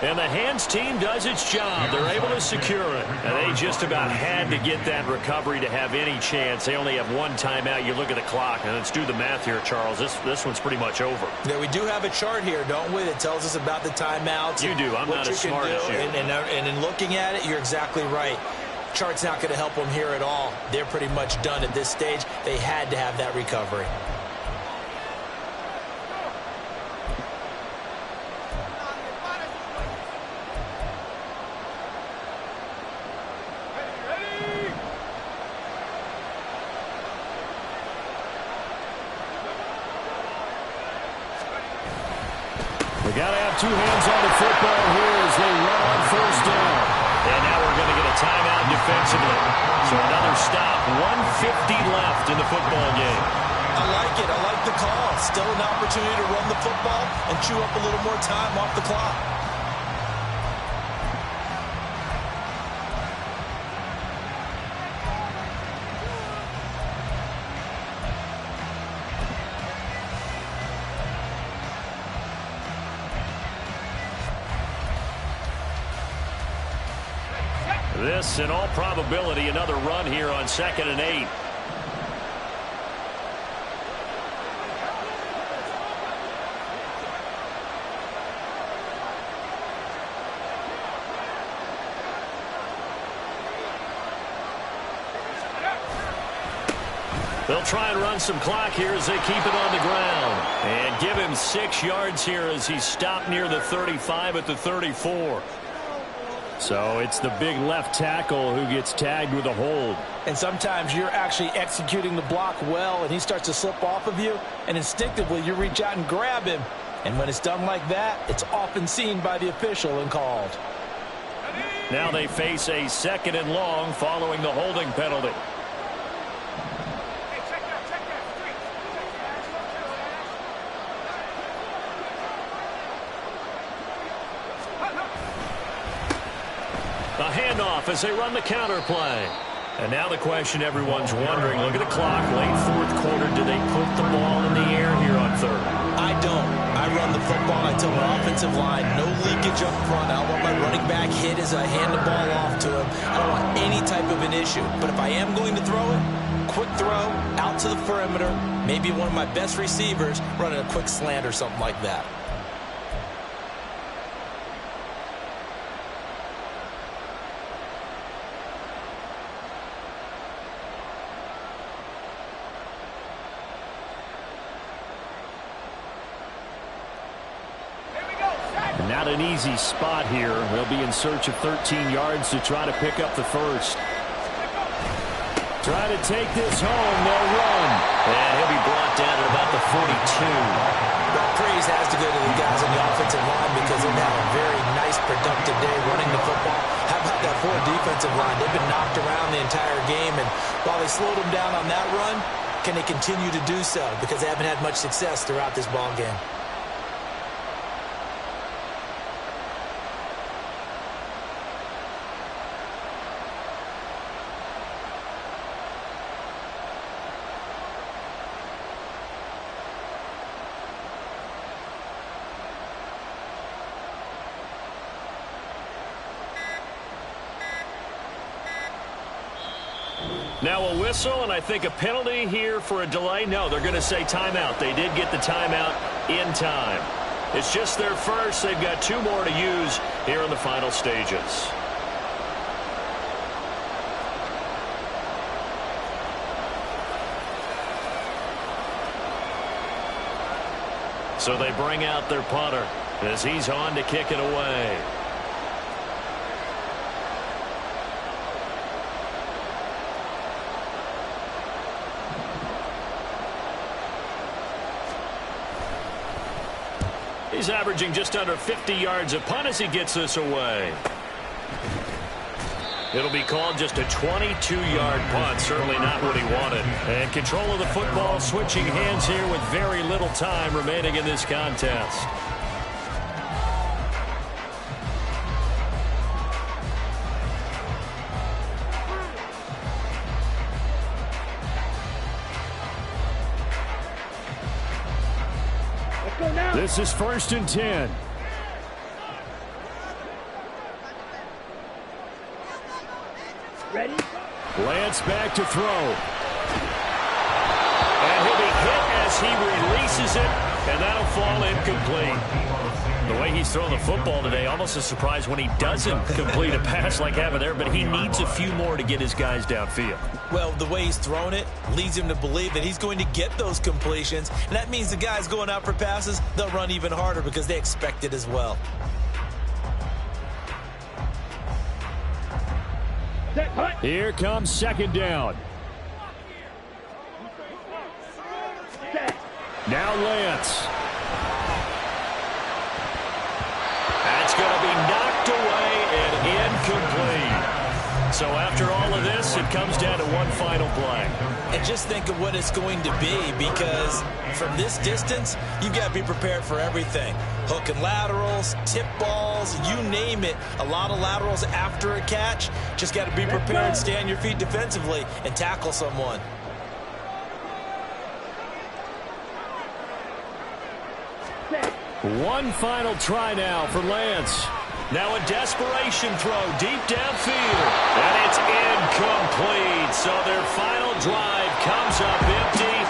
And the hands team does its job. They're able to secure it. And they just about had to get that recovery to have any chance. They only have one timeout. You look at the clock, and let's do the math here, Charles. This one's pretty much over. Yeah, we do have a chart here, don't we, that tells us about the timeouts. You do. I'm not as smart as you. And in looking at it, you're exactly right. Chart's not going to help them here at all. They're pretty much done at this stage. They had to have that recovery. They got to have two hands on the football here as they run on first down. And now we're going to get a timeout defensively. So another stop, 1:50 left in the football game. I like it. I like the call. Still an opportunity to run the football and chew up a little more time off the clock. This, in all probability, another run here on 2nd and 8. They'll try and run some clock here as they keep it on the ground. And give him 6 yards here as he's stopped near the 35 at the 34. So it's the big left tackle who gets tagged with a hold. And sometimes you're actually executing the block well, and he starts to slip off of you, and instinctively you reach out and grab him. And when it's done like that, it's often seen by the official and called. Now they face a 2nd and long following the holding penalty. The handoff as they run the counter play. And now the question everyone's wondering, look at the clock, late 4th quarter, do they put the ball in the air here on 3rd? I don't. I run the football. I tell my offensive line, no leakage up front. I don't want my running back hit as I hand the ball off to him. I don't want any type of an issue. But if I am going to throw it, quick throw, out to the perimeter, maybe one of my best receivers running a quick slant or something like that. Not an easy spot here. They'll be in search of 13 yards to try to pick up the first. Try to take this home. They'll run. And he'll be brought down at about the 42. But praise has to go to the guys on the offensive line because they've had a very nice, productive day running the football. How about that Ford defensive line? They've been knocked around the entire game, and while they slowed them down on that run, can they continue to do so? Because they haven't had much success throughout this ball game. Now a whistle, and I think a penalty here for a delay. No, they're going to say timeout. They did get the timeout in time. It's just their first. They've got 2 more to use here in the final stages. So they bring out their punter. as he's on to kick it away. He's averaging just under 50 yards a punt as he gets this away. It'll be called just a 22-yard punt. Certainly not what he wanted. And control of the football switching hands here with very little time remaining in this contest. Let's go now. This is 1st and 10. Ready? Lance back to throw. And he'll be hit as he releases it, and that'll fall incomplete. The way he's throwing the football today, almost a surprise when he doesn't complete a pass like happened there, but he needs a few more to get his guys downfield. Well, the way he's thrown it leads him to believe that he's going to get those completions, and that means the guys going out for passes, they'll run even harder because they expect it as well. Here comes 2nd down. Now Lance. That's going to be knocked away and incomplete. So after all of this, it comes down to one final play. And just think of what it's going to be, because from this distance, you've got to be prepared for everything. Hook and laterals, tip balls, you name it. A lot of laterals after a catch. Just got to be prepared, stay on your feet defensively, and tackle someone. One final try now for Lance. Now a desperation throw deep downfield. And it's incomplete. So their final drive comes up empty.